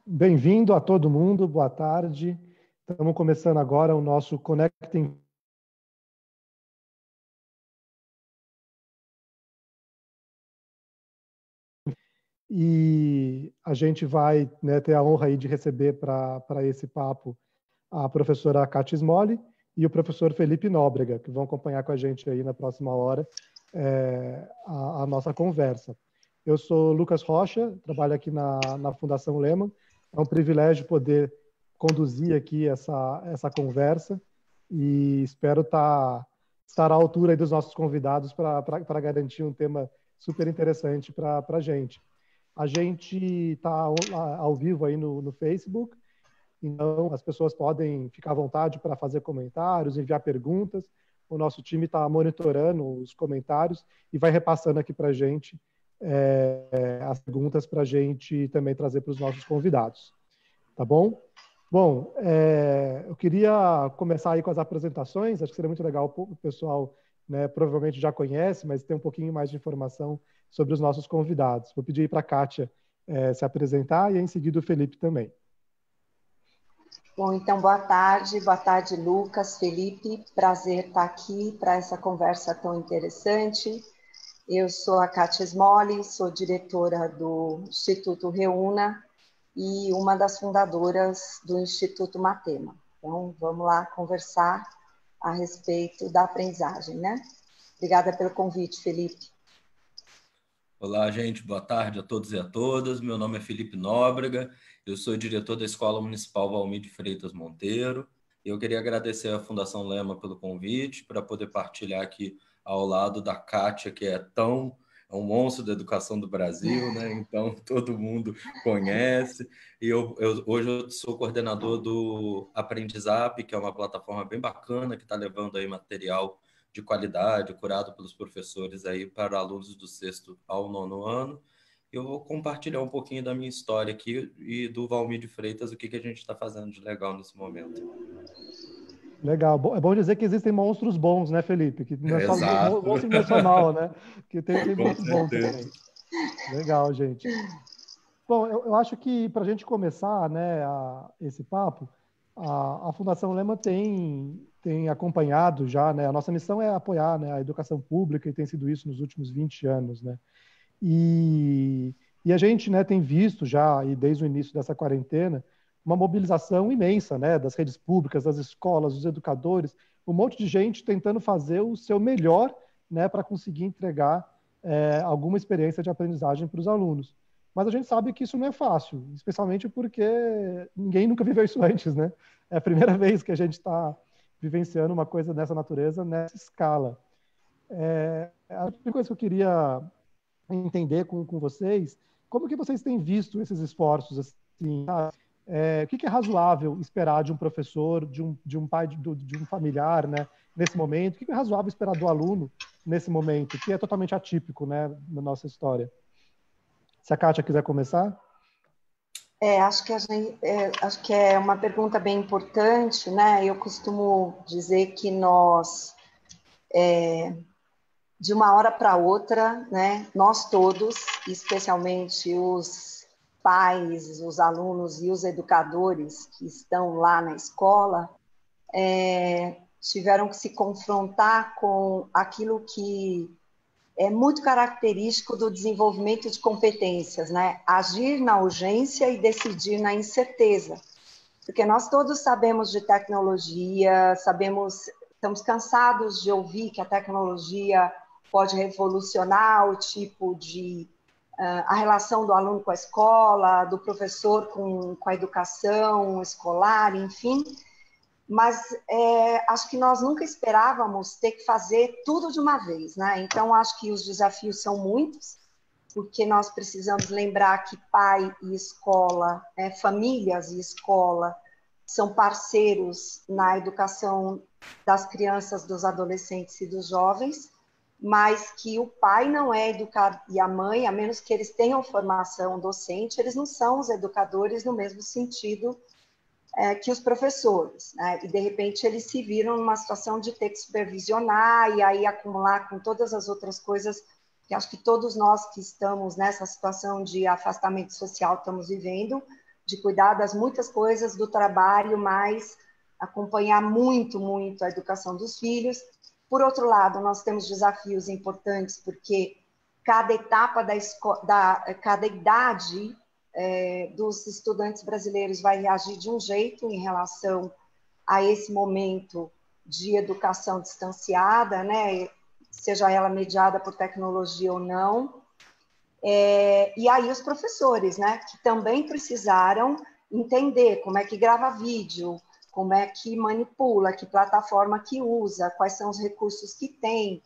Bem-vindo a todo mundo, boa tarde. Estamos começando agora o nosso Connecting. E a gente vai, ter a honra aí de receber para esse papo a professora Kátia Smolli e o professor Felipe Nóbrega, que vão acompanhar com a gente aí na próxima hora a nossa conversa. Eu sou Lucas Rocha, trabalho aqui na Fundação Lehman. É um privilégio poder conduzir aqui essa conversa e espero estar à altura aí dos nossos convidados para garantir um tema super interessante para a gente. A gente está ao vivo aí no Facebook, então as pessoas podem ficar à vontade para fazer comentários, enviar perguntas. O nosso time está monitorando os comentários e vai repassando aqui para a gente as perguntas para a gente também trazer para os nossos convidados. Tá bom? Bom, eu queria começar aí com as apresentações. Acho que seria muito legal, o pessoal, provavelmente já conhece, mas tem um pouquinho mais de informação sobre os nossos convidados. Vou pedir para a Kátia se apresentar e em seguida o Felipe também. Bom, então, boa tarde, Lucas, Felipe, prazer estar aqui para essa conversa tão interessante. Eu sou a Kátia Smolli, sou diretora do Instituto Reúna e uma das fundadoras do Instituto Matema. Então, vamos lá conversar a respeito da aprendizagem, né? Obrigada pelo convite, Felipe. Olá, gente. Boa tarde a todos e a todas. Meu nome é Felipe Nóbrega. Eu sou diretor da Escola Municipal Valmir de Freitas Monteiro. Eu queria agradecer à Fundação Lehman pelo convite para poder partilhar aqui ao lado da Kátia, que é um monstro da educação do Brasil, né? Então todo mundo conhece. E hoje eu sou coordenador do Aprendizap, que é uma plataforma bem bacana que está levando aí material de qualidade, curado pelos professores aí para alunos do 6º ao 9º ano. Eu vou compartilhar um pouquinho da minha história aqui e do Valmir de Freitas, o que a gente está fazendo de legal nesse momento. Legal. É bom dizer que existem monstros bons, né, Felipe? Que não é só monstro não é só mal, né? Que tem monstro bom também. Legal, gente. Bom, eu acho que para a gente começar, esse papo, a Fundação Lehman tem acompanhado já, né? A nossa missão é apoiar, a educação pública e tem sido isso nos últimos 20 anos, né? E a gente, tem visto já, e desde o início dessa quarentena, uma mobilização imensa, das redes públicas, das escolas, dos educadores, um monte de gente tentando fazer o seu melhor, para conseguir entregar alguma experiência de aprendizagem para os alunos. Mas a gente sabe que isso não é fácil, especialmente porque ninguém nunca viveu isso antes, né? É a primeira vez que a gente está vivenciando uma coisa dessa natureza, nessa escala. A primeira coisa que eu queria entender com vocês, como que vocês têm visto esses esforços, assim, o que é razoável esperar de um professor, de um pai, de um familiar, nesse momento? O que é razoável esperar do aluno nesse momento, que é totalmente atípico, na nossa história? Se a Kátia quiser começar. Acho que é uma pergunta bem importante, né? Eu costumo dizer que nós, de uma hora para outra, né? Nós todos, especialmente os pais, os alunos e os educadores que estão lá na escola, tiveram que se confrontar com aquilo que é muito característico do desenvolvimento de competências, né? Agir na urgência e decidir na incerteza. Porque nós todos sabemos de tecnologia, estamos cansados de ouvir que a tecnologia pode revolucionar o tipo de a relação do aluno com a escola, do professor com a educação escolar, enfim. Mas acho que nós nunca esperávamos ter que fazer tudo de uma vez, né? Então, acho que os desafios são muitos, porque nós precisamos lembrar que pai e escola, famílias e escola, são parceiros na educação das crianças, dos adolescentes e dos jovens, mas que o pai não é educado, e a mãe, a menos que eles tenham formação docente, eles não são os educadores no mesmo sentido que os professores, né? E de repente eles se viram numa situação de ter que supervisionar e aí acumular com todas as outras coisas que acho que todos nós que estamos nessa situação de afastamento social estamos vivendo, de cuidar das muitas coisas do trabalho, mas acompanhar muito, muito a educação dos filhos. Por outro lado, nós temos desafios importantes, porque cada etapa cada idade dos estudantes brasileiros vai reagir de um jeito em relação a esse momento de educação distanciada, né? Seja ela mediada por tecnologia ou não. E aí os professores, né, que também precisaram entender como é que grava vídeo, como é que manipula, que plataforma que usa, quais são os recursos que tem.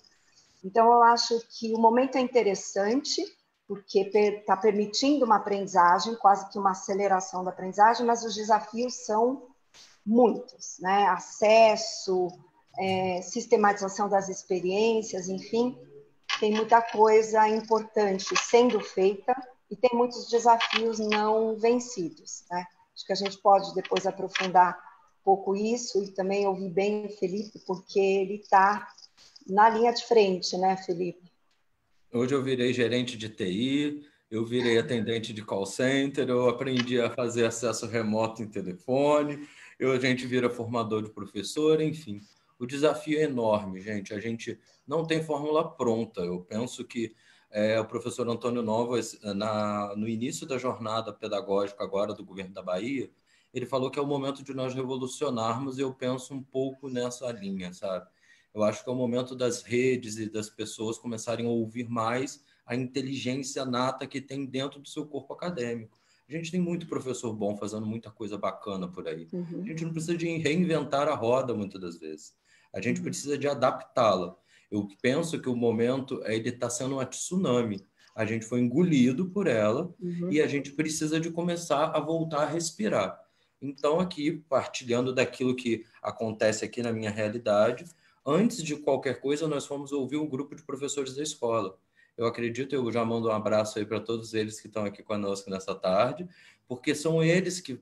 Então, eu acho que o momento é interessante, porque está permitindo uma aprendizagem, quase que uma aceleração da aprendizagem, mas os desafios são muitos, né? Acesso, sistematização das experiências, enfim, tem muita coisa importante sendo feita e tem muitos desafios não vencidos, né? Acho que a gente pode depois aprofundar um pouco isso e também ouvir bem o Felipe, porque ele está na linha de frente, né, Felipe? Hoje eu virei gerente de TI, eu virei atendente de call center, eu aprendi a fazer acesso remoto em telefone, a gente vira formador de professor, enfim. O desafio é enorme, gente. A gente não tem fórmula pronta. Eu penso que o professor Antônio Novas, no início da jornada pedagógica agora do governo da Bahia, ele falou que é o momento de nós revolucionarmos e eu penso um pouco nessa linha, sabe? Eu acho que é o momento das redes e das pessoas começarem a ouvir mais a inteligência nata que tem dentro do seu corpo acadêmico. A gente tem muito professor bom fazendo muita coisa bacana por aí. Uhum. A gente não precisa de reinventar a roda muitas das vezes. A gente precisa de adaptá-la. Eu penso que o momento ele está sendo uma tsunami. A gente foi engolido por ela e a gente precisa de começar a voltar a respirar. Então, aqui, partilhando daquilo que acontece aqui na minha realidade, antes de qualquer coisa, nós fomos ouvir um grupo de professores da escola. Eu acredito, eu já mando um abraço aí para todos eles que estão aqui conosco nessa tarde, porque são eles que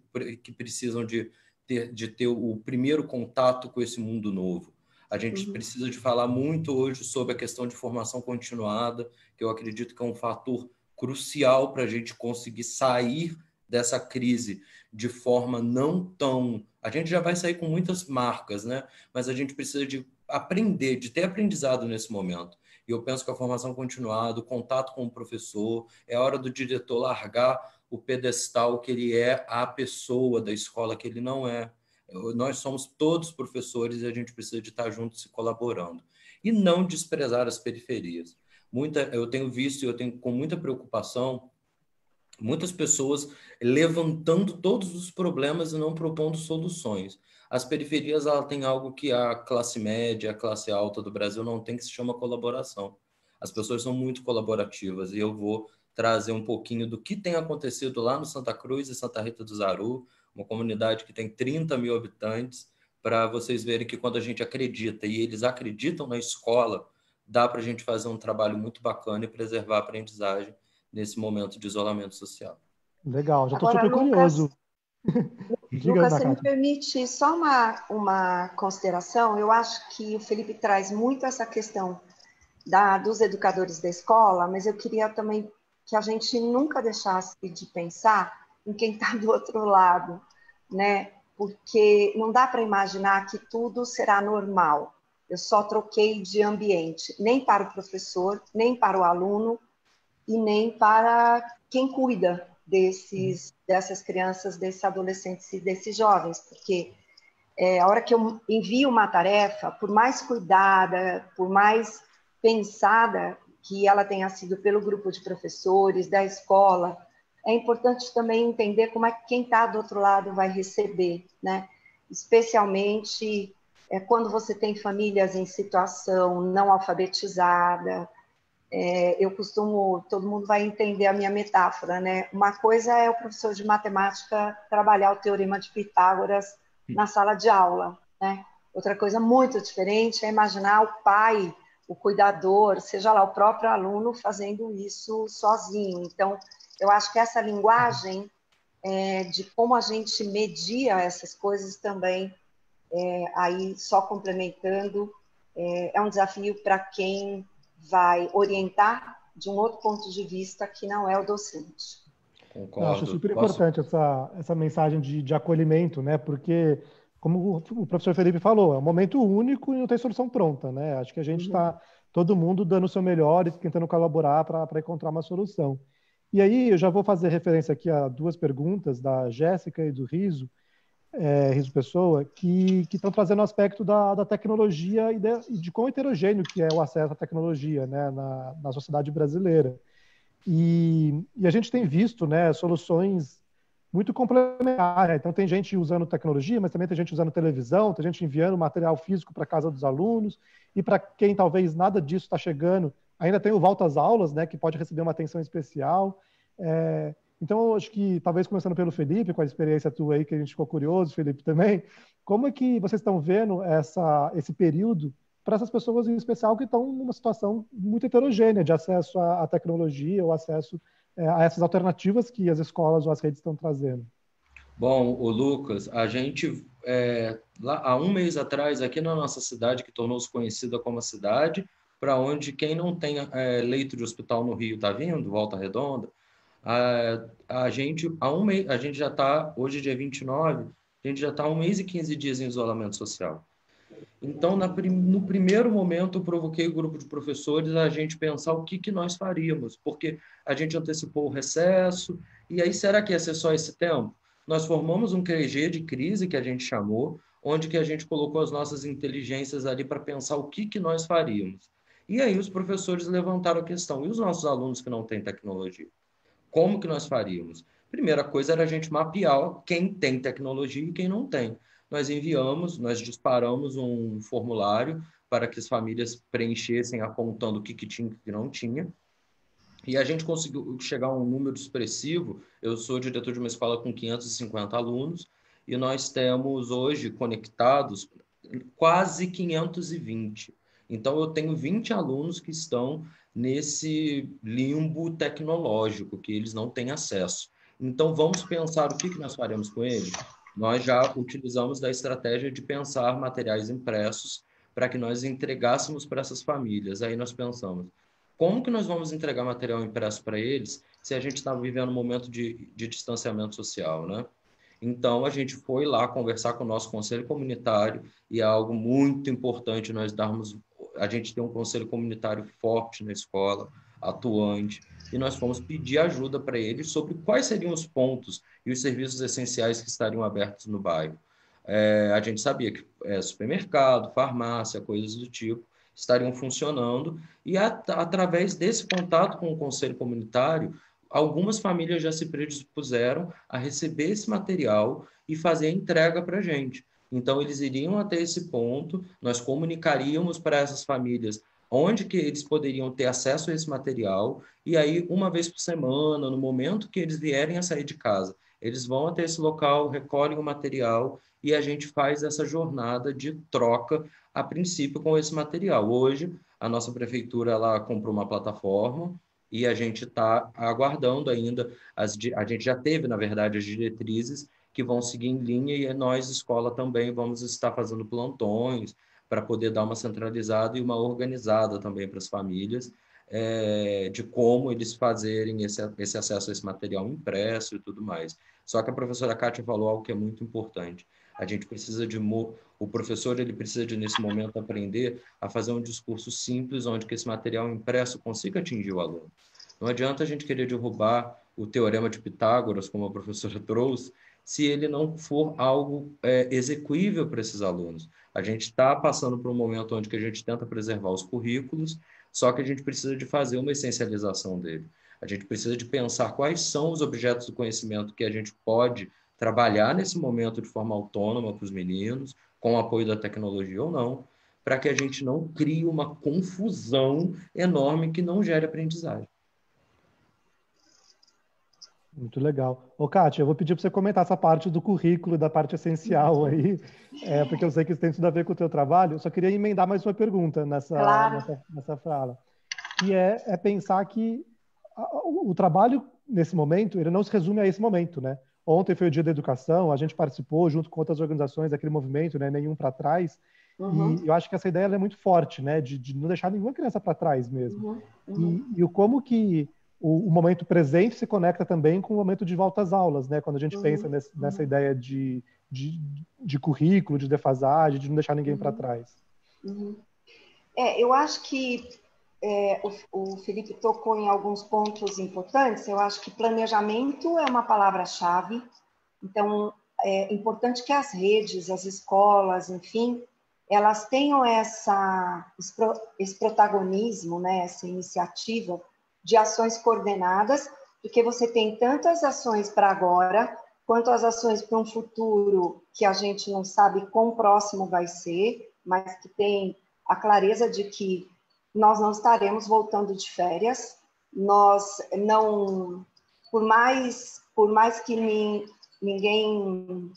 precisam de ter o primeiro contato com esse mundo novo. A gente precisa de falar muito hoje sobre a questão de formação continuada, que eu acredito que é um fator crucial para a gente conseguir sair dessa crise de forma não tão... A gente já vai sair com muitas marcas, né? Mas a gente precisa de aprender, de ter aprendizado nesse momento. E eu penso que a formação continuada, o contato com o professor, é a hora do diretor largar o pedestal que ele é a pessoa da escola, que ele não é. Nós somos todos professores e a gente precisa de estar juntos se colaborando. E não desprezar as periferias. Eu tenho visto, eu tenho com muita preocupação, muitas pessoas levantando todos os problemas e não propondo soluções. As periferias ela têm algo que a classe média, a classe alta do Brasil não tem, que se chama colaboração. As pessoas são muito colaborativas e eu vou trazer um pouquinho do que tem acontecido lá no Santa Cruz e Santa Rita do Zaru, uma comunidade que tem 30 mil habitantes, para vocês verem que quando a gente acredita e eles acreditam na escola, dá para a gente fazer um trabalho muito bacana e preservar a aprendizagem nesse momento de isolamento social. Legal, já estou Agora, super curioso. Lucas, você me permite só uma consideração? Eu acho que o Felipe traz muito essa questão dos educadores da escola, mas eu queria também que a gente nunca deixasse de pensar em quem está do outro lado, né? Porque não dá para imaginar que tudo será normal. Eu só troquei de ambiente, nem para o professor, nem para o aluno e nem para quem cuida dessas crianças, desses adolescentes e desses jovens, porque a hora que eu envio uma tarefa, por mais cuidada, por mais pensada que ela tenha sido pelo grupo de professores, da escola, é importante também entender como é que quem está do outro lado vai receber, né? Especialmente quando você tem famílias em situação não alfabetizada. Eu costumo, todo mundo vai entender a minha metáfora, né? Uma coisa é o professor de matemática trabalhar o teorema de Pitágoras na sala de aula, né? Outra coisa muito diferente é imaginar o pai, o cuidador, seja lá o próprio aluno fazendo isso sozinho. Então, eu acho que essa linguagem de como a gente media essas coisas também, aí só complementando, é um desafio para quem vai orientar de um outro ponto de vista que não é o docente. Eu acho Concordo. super importante essa mensagem de acolhimento, né? Porque, como o professor Felipe falou, é um momento único e não tem solução pronta, né? Acho que a gente está, todo mundo dando o seu melhor e tentando colaborar para encontrar uma solução. E aí, eu já vou fazer referência aqui a duas perguntas da Jéssica e do Riso Pessoa, que estão trazendo o aspecto da tecnologia e de quão heterogêneo que é o acesso à tecnologia, né, na sociedade brasileira. E a gente tem visto, né, soluções muito complementares. Então, tem gente usando tecnologia, mas também tem gente usando televisão, tem gente enviando material físico para casa dos alunos, e para quem talvez nada disso está chegando, ainda tem o Volta às Aulas, né, que pode receber uma atenção especial. Então, eu acho que, talvez começando pelo Felipe, com a experiência tua aí, que a gente ficou curioso, Felipe, também, como é que vocês estão vendo esse período para essas pessoas, em especial, que estão numa situação muito heterogênea de acesso à tecnologia ou acesso a essas alternativas que as escolas ou as redes estão trazendo? Bom, o Lucas, a gente, lá, há um mês atrás, aqui na nossa cidade, que tornou-se conhecida como a cidade, para onde quem não tem leito de hospital no Rio está vindo, Volta Redonda, a gente, há um mês, a gente já está, hoje é dia 29, a gente já está há um mês e 15 dias em isolamento social. Então, no primeiro momento, eu provoquei o grupo de professores a gente pensar o que nós faríamos, porque a gente antecipou o recesso, e aí será que ia ser só esse tempo? Nós formamos um QG de crise, que a gente chamou, onde que a gente colocou as nossas inteligências ali para pensar o que nós faríamos. E aí os professores levantaram a questão, e os nossos alunos que não têm tecnologia? Como que nós faríamos? Primeira coisa era a gente mapear quem tem tecnologia e quem não tem. Nós disparamos um formulário para que as famílias preenchessem apontando o que tinha e o que não tinha. E a gente conseguiu chegar a um número expressivo. Eu sou diretor de uma escola com 550 alunos e nós temos hoje conectados quase 520. Então, eu tenho 20 alunos que estão nesse limbo tecnológico, que eles não têm acesso. Então, vamos pensar o que nós faremos com eles? Nós já utilizamos da estratégia de pensar materiais impressos para que nós entregássemos para essas famílias. Aí nós pensamos, como que nós vamos entregar material impresso para eles se a gente está vivendo um momento de distanciamento social, né? Então, a gente foi lá conversar com o nosso conselho comunitário e é algo muito importante nós darmos... A gente tem um conselho comunitário forte na escola, atuante, e nós fomos pedir ajuda para eles sobre quais seriam os pontos e os serviços essenciais que estariam abertos no bairro. A gente sabia que supermercado, farmácia, coisas do tipo, estariam funcionando, e através desse contato com o conselho comunitário, algumas famílias já se predispuseram a receber esse material e fazer a entrega para a gente. Então, eles iriam até esse ponto, nós comunicaríamos para essas famílias onde que eles poderiam ter acesso a esse material, e aí, uma vez por semana, no momento que eles vierem a sair de casa, eles vão até esse local, recolhem o material, e a gente faz essa jornada de troca, a princípio, com esse material. Hoje, a nossa prefeitura ela comprou uma plataforma, e a gente está aguardando ainda, a gente já teve, na verdade, as diretrizes que vão seguir em linha e nós, escola, também vamos estar fazendo plantões para poder dar uma centralizada e uma organizada também para as famílias, de como eles fazerem esse acesso a esse material impresso e tudo mais. Só que a professora Kátia falou algo que é muito importante. A gente precisa o professor ele precisa de, nesse momento, aprender a fazer um discurso simples, onde que esse material impresso consiga atingir o aluno. Não adianta a gente querer derrubar o teorema de Pitágoras, como a professora trouxe, se ele não for algo execuível para esses alunos. A gente está passando por um momento onde que a gente tenta preservar os currículos, só que a gente precisa de fazer uma essencialização dele. A gente precisa de pensar quais são os objetos do conhecimento que a gente pode trabalhar nesse momento de forma autônoma para os meninos, com o apoio da tecnologia ou não, para que a gente não crie uma confusão enorme que não gere aprendizagem. Muito legal. Ô, Kátia, eu vou pedir para você comentar essa parte do currículo, da parte essencial aí, porque eu sei que isso tem tudo a ver com o teu trabalho. Eu só queria emendar mais uma pergunta nessa fala, que é pensar que o trabalho, nesse momento, ele não se resume a esse momento, né? Ontem foi o Dia da Educação, a gente participou junto com outras organizações daquele movimento, né? Nenhum para trás. E eu acho que essa ideia é muito forte, né? De não deixar nenhuma criança para trás mesmo. E o como que o momento presente se conecta também com o momento de volta às aulas, né? Quando a gente pensa nessa ideia de currículo, de defasagem, de não deixar ninguém para trás. Eu acho que o Felipe tocou em alguns pontos importantes. Eu acho que planejamento é uma palavra-chave. Então, é importante que as redes, as escolas, enfim, elas tenham esse protagonismo, né, essa iniciativa de ações coordenadas, porque você tem tanto as ações para agora, quanto as ações para um futuro que a gente não sabe quão próximo vai ser, mas que tem a clareza de que nós não estaremos voltando de férias. Nós não, por mais que ninguém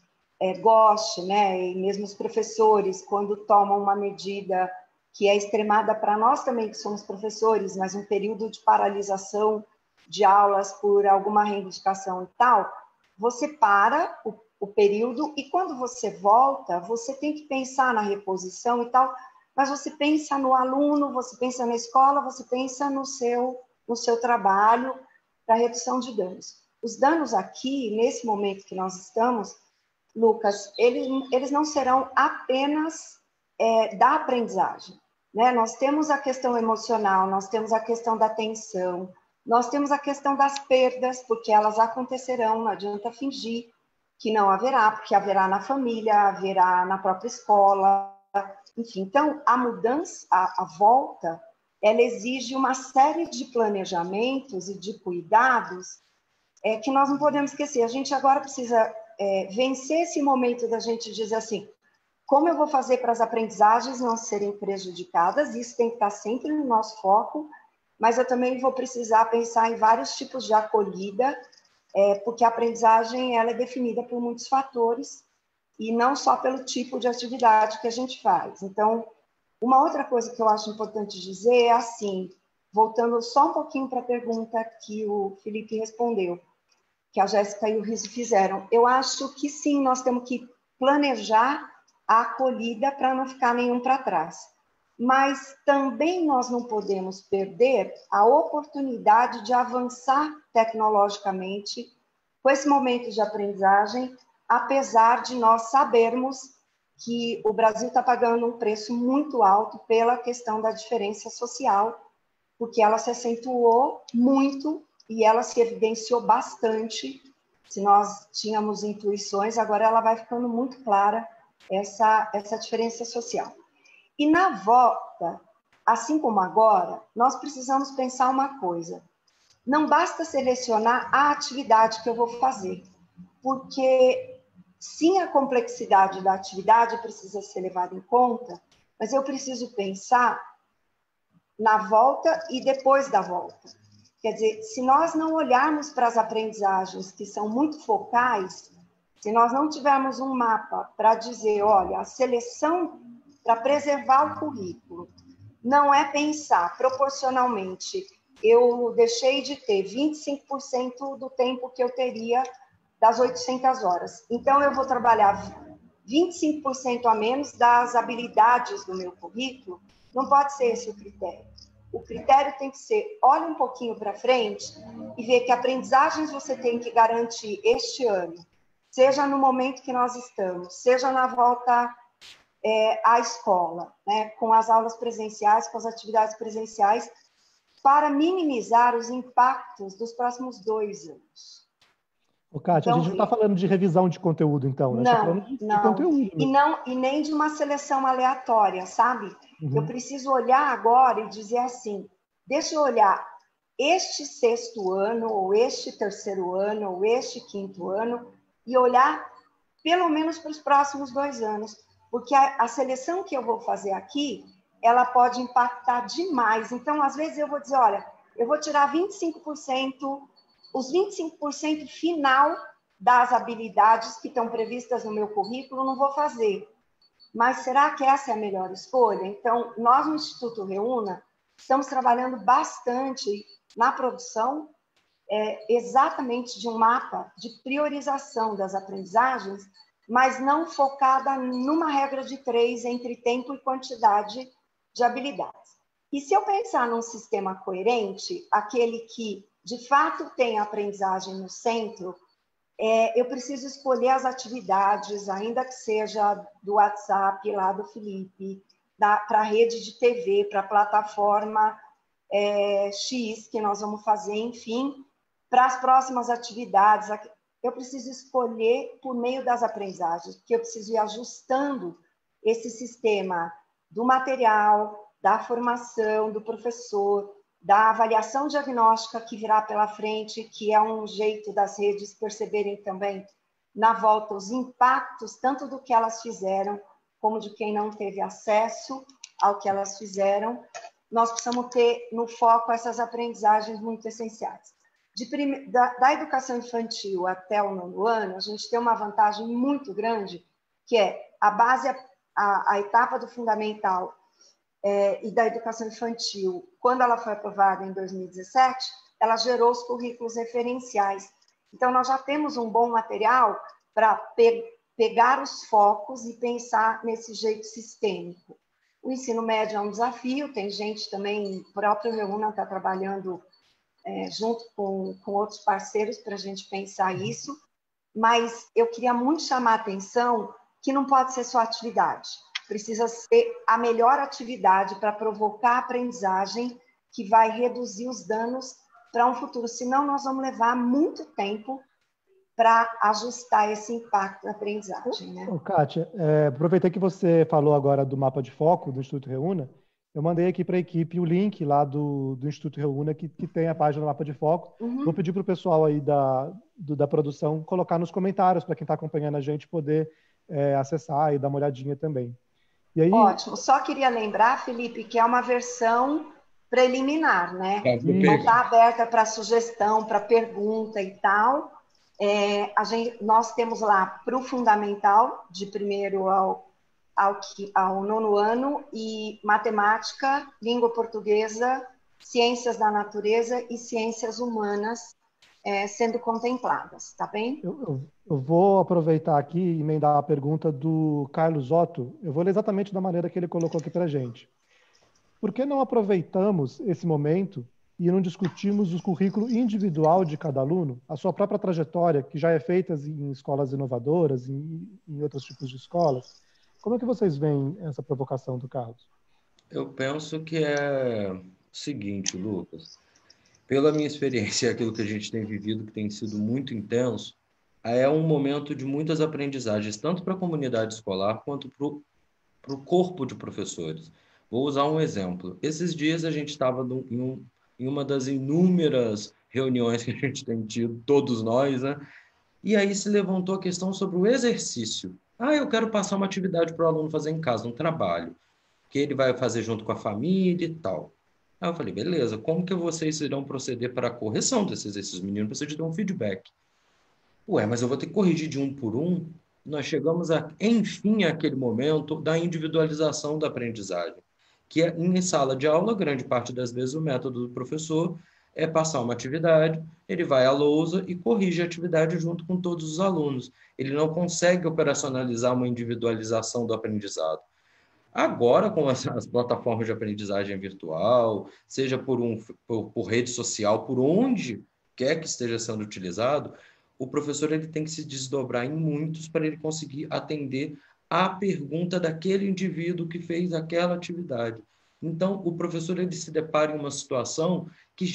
goste, né, e mesmo os professores, quando tomam uma medida que é extremada para nós também, que somos professores, mas um período de paralisação de aulas por alguma reivindicação e tal, você para o período e quando você volta, você tem que pensar na reposição e tal, mas você pensa no aluno, você pensa na escola, você pensa no seu trabalho para redução de danos. Os danos aqui, nesse momento que nós estamos, Lucas, eles não serão apenas da aprendizagem, né? Nós temos a questão emocional, nós temos a questão da tensão, nós temos a questão das perdas, porque elas acontecerão, não adianta fingir que não haverá, porque haverá na família, haverá na própria escola, enfim. Então, a mudança, a volta, ela exige uma série de planejamentos e de cuidados que nós não podemos esquecer. A gente agora precisa vencer esse momento da gente dizer assim, como eu vou fazer para as aprendizagens não serem prejudicadas? Isso tem que estar sempre no nosso foco, mas eu também vou precisar pensar em vários tipos de acolhida, porque a aprendizagem ela é definida por muitos fatores, e não só pelo tipo de atividade que a gente faz. Então, uma outra coisa que eu acho importante dizer é assim, voltando só um pouquinho para a pergunta que o Felipe respondeu, que a Jéssica e o Riso fizeram. Eu acho que sim, nós temos que planejar a acolhida para não ficar nenhum para trás. Mas também nós não podemos perder a oportunidade de avançar tecnologicamente com esse momento de aprendizagem, apesar de nós sabermos que o Brasil está pagando um preço muito alto pela questão da diferença social, porque ela se acentuou muito e ela se evidenciou bastante. Se nós tínhamos intuições, agora ela vai ficando muito clara, essa diferença social. E na volta, assim como agora, nós precisamos pensar uma coisa. Não basta selecionar a atividade que eu vou fazer, porque sim, a complexidade da atividade precisa ser levada em conta, mas eu preciso pensar na volta e depois da volta. Quer dizer, se nós não olharmos para as aprendizagens que são muito focais, se nós não tivermos um mapa para dizer, olha, a seleção para preservar o currículo não é pensar proporcionalmente, eu deixei de ter 25% do tempo que eu teria das 800 horas. Então, eu vou trabalhar 25% a menos das habilidades do meu currículo. Não pode ser esse o critério. O critério tem que ser, olha um pouquinho para frente e ver que aprendizagens você tem que garantir este ano, seja no momento que nós estamos, seja na volta à escola, né, com as aulas presenciais, com as atividades presenciais, para minimizar os impactos dos próximos 2 anos. Kátia, então, a gente não está falando de revisão de conteúdo, então, né? Não, de conteúdo. E nem de uma seleção aleatória, sabe? Uhum. Eu preciso olhar agora e dizer assim, deixa eu olhar este 6º ano, ou este 3º ano, ou este 5º ano, e olhar pelo menos para os próximos 2 anos, porque a seleção que eu vou fazer aqui, ela pode impactar demais. Então, às vezes eu vou dizer, olha, eu vou tirar 25%, os 25% final das habilidades que estão previstas no meu currículo, não vou fazer. Mas será que essa é a melhor escolha? Então, nós no Instituto Reúna estamos trabalhando bastante na produção exatamente de um mapa de priorização das aprendizagens, mas não focada numa regra de 3 entre tempo e quantidade de habilidades. E se eu pensar num sistema coerente, aquele que de fato tem a aprendizagem no centro, eu preciso escolher as atividades, ainda que seja do WhatsApp lá do Felipe, para a rede de TV, para a plataforma X que nós vamos fazer, enfim, para as próximas atividades. Eu preciso escolher por meio das aprendizagens, porque eu preciso ir ajustando esse sistema do material, da formação do professor, da avaliação diagnóstica que virá pela frente, que é um jeito das redes perceberem também, na volta, os impactos, tanto do que elas fizeram, como de quem não teve acesso ao que elas fizeram. Nós precisamos ter no foco essas aprendizagens muito essenciais. Da educação infantil até o 9º ano, a gente tem uma vantagem muito grande, que é a base, a etapa do fundamental e da educação infantil, quando ela foi aprovada em 2017, ela gerou os currículos referenciais. Então, nós já temos um bom material para pegar os focos e pensar nesse jeito sistêmico. O ensino médio é um desafio, tem gente também, o próprio Reúna está trabalhando junto com outros parceiros para a gente pensar isso, mas eu queria muito chamar a atenção que não pode ser só atividade, precisa ser a melhor atividade para provocar a aprendizagem que vai reduzir os danos para um futuro, senão nós vamos levar muito tempo para ajustar esse impacto da aprendizagem. Né? Kátia, aproveitei que você falou agora do mapa de foco do Instituto Reúna, eu mandei aqui para a equipe o link lá do Instituto Reúna, que tem a página do mapa de foco. Vou pedir para o pessoal aí da produção colocar nos comentários, para quem está acompanhando a gente poder acessar e dar uma olhadinha também. E aí... Ótimo. Só queria lembrar, Felipe, que é uma versão preliminar, né? Não está aberta para sugestão, para pergunta e tal. Nós temos lá para o fundamental, de 1º ao 9º ano, e matemática, língua portuguesa, ciências da natureza e ciências humanas sendo contempladas, tá bem? Eu vou aproveitar aqui e emendar a pergunta do Carlos Otto. Eu vou ler exatamente da maneira que ele colocou aqui para a gente. Por que não aproveitamos esse momento e não discutimos o currículo individual de cada aluno, a sua própria trajetória, que já é feita em escolas inovadoras, em outros tipos de escolas? Como é que vocês veem essa provocação do Carlos? Eu penso que é o seguinte, Lucas. Pela minha experiência, aquilo que a gente tem vivido, que tem sido muito intenso, é um momento de muitas aprendizagens, tanto para a comunidade escolar quanto para o corpo de professores. Vou usar um exemplo. Esses dias a gente estava em uma das inúmeras reuniões que a gente tem tido, todos nós, né? E aí se levantou a questão sobre o exercício. Eu quero passar uma atividade para o aluno fazer em casa, um trabalho, que ele vai fazer junto com a família e tal. Aí eu falei, beleza, como que vocês irão proceder para a correção desses exercícios? Os meninos precisam de ter um feedback. Mas eu vou ter que corrigir de um por um? Nós chegamos, enfim, àquele momento da individualização da aprendizagem, que em sala de aula, grande parte das vezes, o método do professor é passar uma atividade, ele vai à lousa e corrige a atividade junto com todos os alunos. Ele não consegue operacionalizar uma individualização do aprendizado. Agora, com as plataformas de aprendizagem virtual, seja por rede social, por onde quer que esteja sendo utilizado, o professor ele tem que se desdobrar em muitos para ele conseguir atender à pergunta daquele indivíduo que fez aquela atividade. Então, o professor ele se depara em uma situação que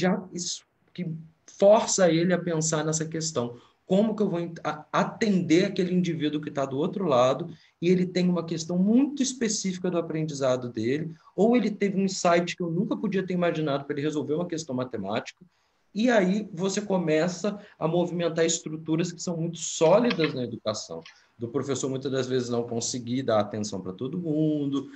força ele a pensar nessa questão. Como que eu vou atender aquele indivíduo que está do outro lado e ele tem uma questão muito específica do aprendizado dele, ou ele teve um insight que eu nunca podia ter imaginado para ele resolver uma questão matemática, e aí você começa a movimentar estruturas que são muito sólidas na educação. Do professor, muitas das vezes, não conseguir dar atenção para todo mundo,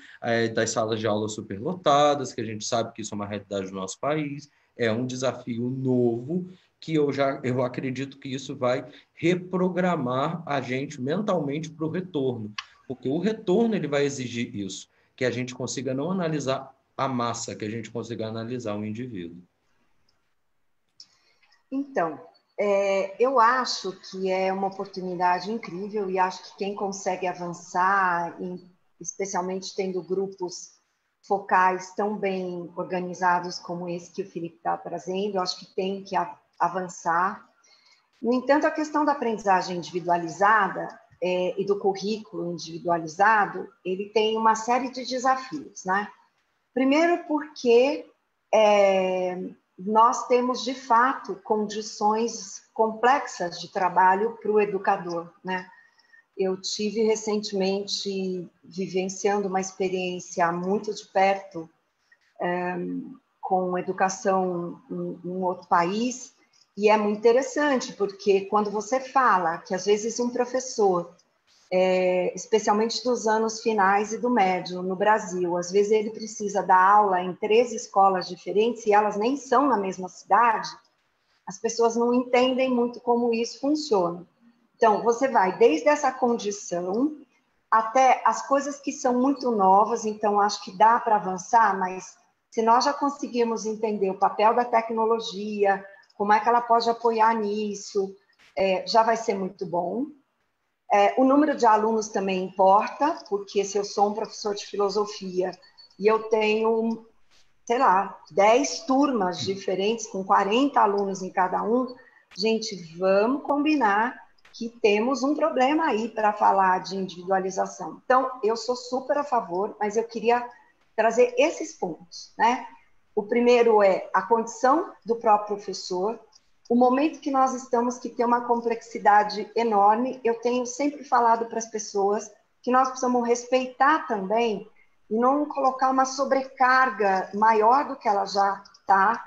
das salas de aula superlotadas, que a gente sabe que isso é uma realidade do nosso país, é um desafio novo, que eu acredito que isso vai reprogramar a gente mentalmente para o retorno, porque o retorno ele vai exigir isso, que a gente consiga não analisar a massa, que a gente consiga analisar o indivíduo. Então, eu acho que é uma oportunidade incrível e acho que quem consegue avançar, especialmente tendo grupos focais tão bem organizados como esse que o Felipe está trazendo, eu acho que tem que avançar. No entanto, a questão da aprendizagem individualizada e do currículo individualizado, ele tem uma série de desafios, né? Primeiro porque nós temos, de fato, condições complexas de trabalho para o educador, né? Eu tive recentemente vivenciando uma experiência muito de perto com educação em outro país, e é muito interessante, porque quando você fala que às vezes um professor, especialmente dos anos finais e do médio no Brasil, às vezes ele precisa dar aula em 3 escolas diferentes e elas nem são na mesma cidade, as pessoas não entendem muito como isso funciona. Então, você vai desde essa condição até as coisas que são muito novas, então acho que dá para avançar, mas se nós já conseguirmos entender o papel da tecnologia, como é que ela pode apoiar nisso, já vai ser muito bom. O número de alunos também importa, porque se eu sou um professor de filosofia e eu tenho, sei lá, 10 turmas diferentes, com 40 alunos em cada um, gente, vamos combinar que temos um problema aí para falar de individualização. Então, eu sou super a favor, mas eu queria trazer esses pontos, né? O primeiro é a condição do próprio professor, o momento que nós estamos, que tem uma complexidade enorme. Eu tenho sempre falado para as pessoas que nós precisamos respeitar também e não colocar uma sobrecarga maior do que ela já está.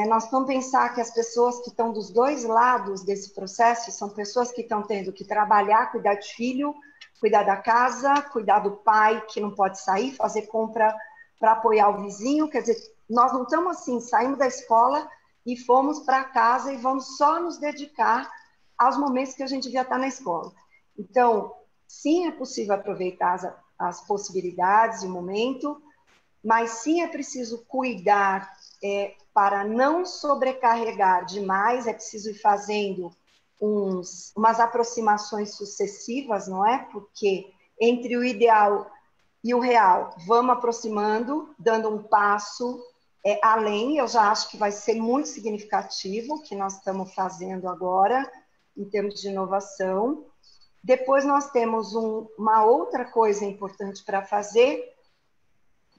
Nós vamos pensar que as pessoas que estão dos 2 lados desse processo são pessoas que estão tendo que trabalhar, cuidar de filho, cuidar da casa, cuidar do pai que não pode sair, fazer compra para apoiar o vizinho. Quer dizer, nós não estamos assim, saímos da escola e fomos para casa e vamos só nos dedicar aos momentos que a gente devia estar na escola. Então, sim, é possível aproveitar as possibilidades e o momento, mas sim é preciso cuidar para não sobrecarregar demais, é preciso ir fazendo umas aproximações sucessivas, não é? Porque entre o ideal e o real, vamos aproximando, dando um passo além. Eu já acho que vai ser muito significativo o que nós estamos fazendo agora, em termos de inovação. Depois nós temos uma outra coisa importante para fazer,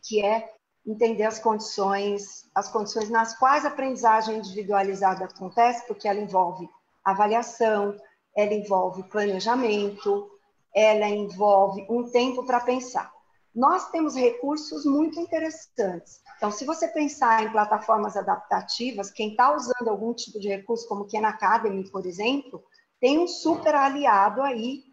que é entender as condições nas quais a aprendizagem individualizada acontece, porque ela envolve avaliação, ela envolve planejamento, ela envolve um tempo para pensar. Nós temos recursos muito interessantes. Então, se você pensar em plataformas adaptativas, quem está usando algum tipo de recurso, como o Khan Academy, por exemplo, tem um super aliado aí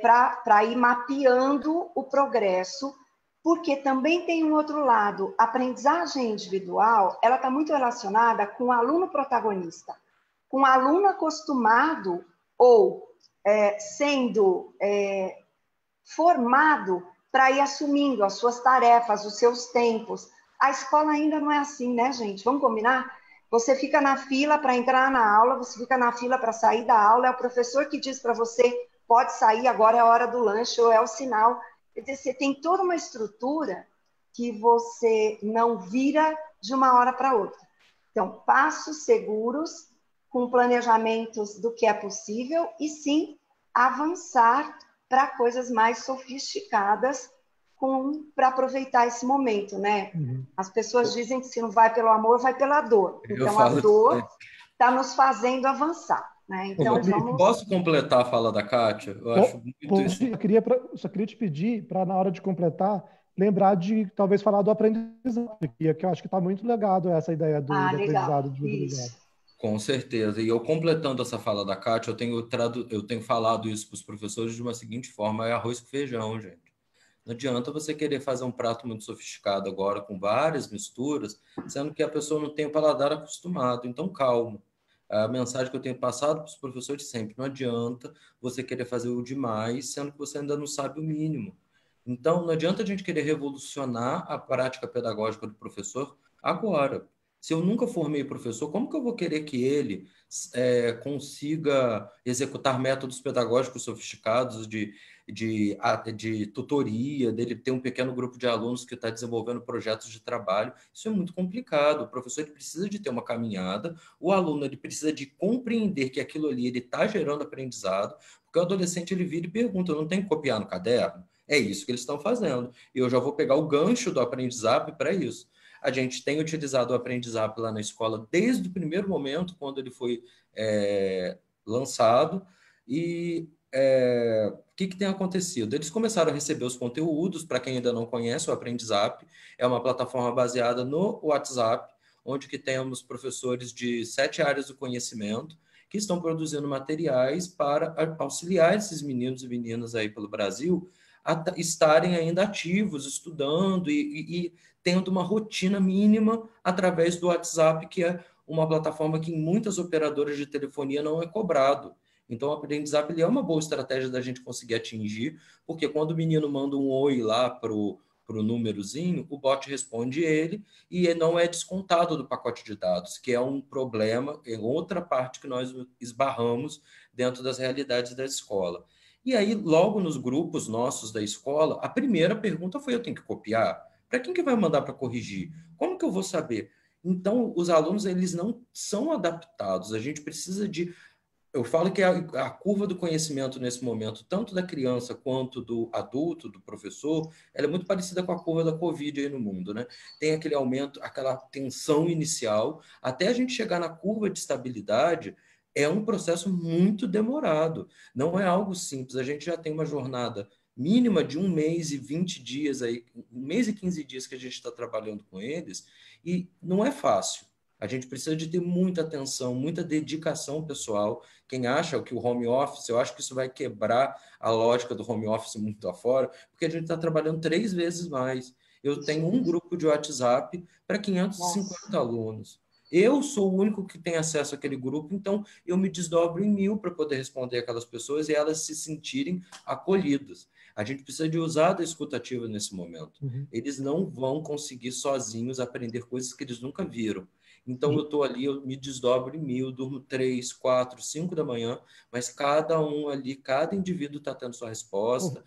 para ir mapeando o progresso, porque também tem um outro lado. A aprendizagem individual, ela está muito relacionada com o aluno protagonista, com o aluno acostumado ou sendo formado para ir assumindo as suas tarefas, os seus tempos. A escola ainda não é assim, né, gente? Vamos combinar? Você fica na fila para entrar na aula, você fica na fila para sair da aula, é o professor que diz para você, pode sair, agora é a hora do lanche, ou é o sinal. Quer dizer, você tem toda uma estrutura que você não vira de uma hora para outra. Então, passos seguros, com planejamentos do que é possível, e sim, avançar para coisas mais sofisticadas para aproveitar esse momento, né? Uhum. As pessoas dizem que se não vai pelo amor, vai pela dor. Então, a dor está nos fazendo avançar. Né? Então, Posso completar a fala da Kátia? Eu acho muito isso. Eu só queria te pedir para, na hora de completar, lembrar de talvez falar do aprendizado, que eu acho que está muito legado essa ideia do aprendizado individualizado. Com certeza. E eu completando essa fala da Kátia, eu tenho falado isso para os professores de uma seguinte forma: é arroz com feijão, gente. Não adianta você querer fazer um prato muito sofisticado agora, com várias misturas, sendo que a pessoa não tem o paladar acostumado. Então, calma. A mensagem que eu tenho passado para os professores sempre: não adianta você querer fazer o demais, sendo que você ainda não sabe o mínimo. Então, não adianta a gente querer revolucionar a prática pedagógica do professor agora. Se eu nunca formei professor, como que eu vou querer que ele consiga executar métodos pedagógicos sofisticados de de tutoria, dele ter um pequeno grupo de alunos que está desenvolvendo projetos de trabalho. Isso é muito complicado. O professor ele precisa de ter uma caminhada, o aluno ele precisa de compreender que aquilo ali ele está gerando aprendizado, porque o adolescente ele vira e pergunta, eu não tenho que copiar no caderno? É isso que eles estão fazendo. E eu já vou pegar o gancho do aprendizado para isso. A gente tem utilizado o aprendizado lá na escola desde o primeiro momento, quando ele foi lançado, e o que tem acontecido? Eles começaram a receber os conteúdos, para quem ainda não conhece, o Aprendizap é uma plataforma baseada no WhatsApp, onde que temos professores de 7 áreas do conhecimento, que estão produzindo materiais para auxiliar esses meninos e meninas aí pelo Brasil a estarem ainda ativos, estudando e tendo uma rotina mínima através do WhatsApp, que é uma plataforma que em muitas operadoras de telefonia não é cobrado. Então, o aprendizado ele é uma boa estratégia da gente conseguir atingir, porque quando o menino manda um oi lá para o númerozinho, o bot responde ele e não é descontado do pacote de dados, que é um problema, é outra parte que nós esbarramos dentro das realidades da escola. E aí, logo nos grupos nossos da escola, a primeira pergunta foi: eu tenho que copiar? Para quem que vai mandar para corrigir? Como que eu vou saber? Então, os alunos eles não são adaptados. A gente precisa de... Eu falo que a curva do conhecimento nesse momento, tanto da criança quanto do adulto, do professor, ela é muito parecida com a curva da Covid aí no mundo, né? Tem aquele aumento, aquela tensão inicial, até a gente chegar na curva de estabilidade, é um processo muito demorado. Não é algo simples. A gente já tem uma jornada mínima de 1 mês e 20 dias aí, 1 mês e 15 dias que a gente está trabalhando com eles, e não é fácil. A gente precisa de ter muita atenção, muita dedicação pessoal. Quem acha que o home office, eu acho que isso vai quebrar a lógica do home office muito afora, porque a gente está trabalhando 3 vezes mais. Eu tenho um grupo de WhatsApp para 550 alunos. Eu sou o único que tem acesso àquele grupo, então eu me desdobro em 1000 para poder responder aquelas pessoas e elas se sentirem acolhidas. A gente precisa de usar da escutativa nesse momento. Eles não vão conseguir sozinhos aprender coisas que eles nunca viram. Então, eu estou ali, eu me desdobro em 1000, durmo 3, 4, 5 da manhã, mas cada um ali, cada indivíduo está tendo sua resposta,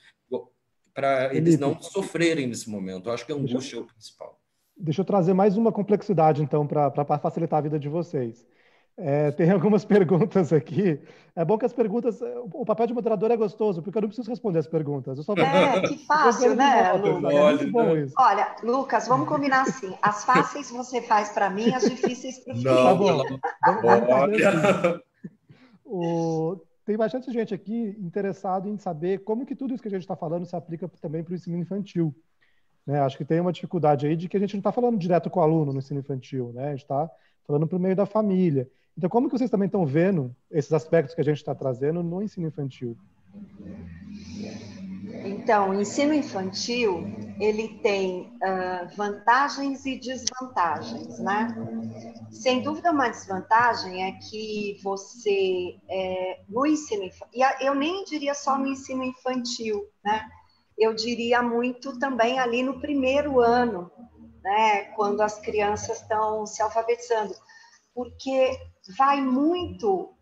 para eles não sofrerem nesse momento. Eu acho que a angústia é o principal. Deixa eu trazer mais uma complexidade, então, para facilitar a vida de vocês. Tem algumas perguntas aqui. É bom que as perguntas... O papel de moderador é gostoso, porque eu não preciso responder as perguntas. Eu só vou... que fácil, né, Lucas? É muito bom isso. Olha, Lucas, vamos combinar assim. As fáceis você faz para mim, as difíceis para o Felipe. Tá bom. Vamos fazer assim. Tem bastante gente aqui interessado em saber como que tudo isso que a gente está falando se aplica também para o ensino infantil. Né? Acho que tem uma dificuldade aí de que a gente não está falando direto com o aluno no ensino infantil, né? A gente está falando para o meio da família. Então, como que vocês também estão vendo esses aspectos que a gente está trazendo no ensino infantil? Então, o ensino infantil, ele tem vantagens e desvantagens, né? Sem dúvida, uma desvantagem é que você, no ensino infantil, e eu nem diria só no ensino infantil, né? Eu diria muito também ali no primeiro ano, né? Quando as crianças estão se alfabetizando, porque vai muito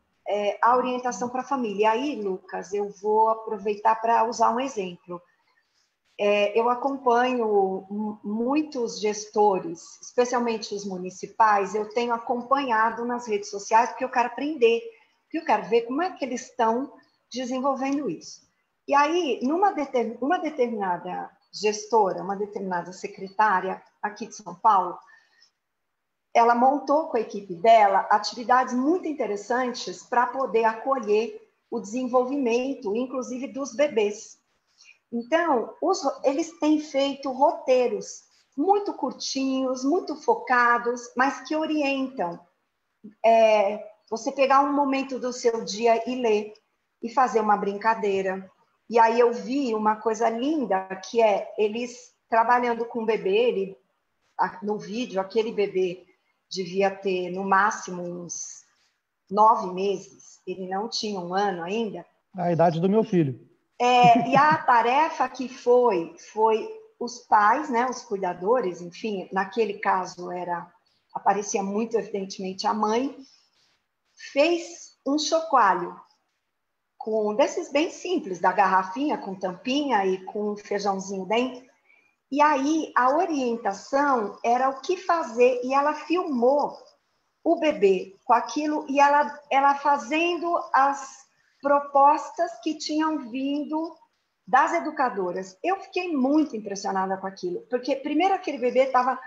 a orientação para a família. E aí, Lucas, eu vou aproveitar para usar um exemplo. Eu acompanho muitos gestores, especialmente os municipais, eu tenho acompanhado nas redes sociais, porque eu quero aprender, porque eu quero ver como é que eles estão desenvolvendo isso. E aí, uma determinada gestora, uma determinada secretária aqui de São Paulo, ela montou com a equipe dela atividades muito interessantes para poder acolher o desenvolvimento, inclusive dos bebês. Então, eles têm feito roteiros muito curtinhos, muito focados, mas que orientam. Você pegar um momento do seu dia e ler, e fazer uma brincadeira. E aí eu vi uma coisa linda, que é eles trabalhando com o bebê, no vídeo, aquele bebê devia ter, no máximo, uns 9 meses, ele não tinha 1 ano ainda. A idade do meu filho. E a tarefa que foi os pais, né, os cuidadores, enfim, naquele caso aparecia muito evidentemente a mãe, fez um chocalho. com desses bem simples, da garrafinha com tampinha e com um feijãozinho dentro. E aí a orientação era o que fazer, e ela filmou o bebê com aquilo, e ela fazendo as propostas que tinham vindo das educadoras. Eu fiquei muito impressionada com aquilo, porque primeiro aquele bebê estava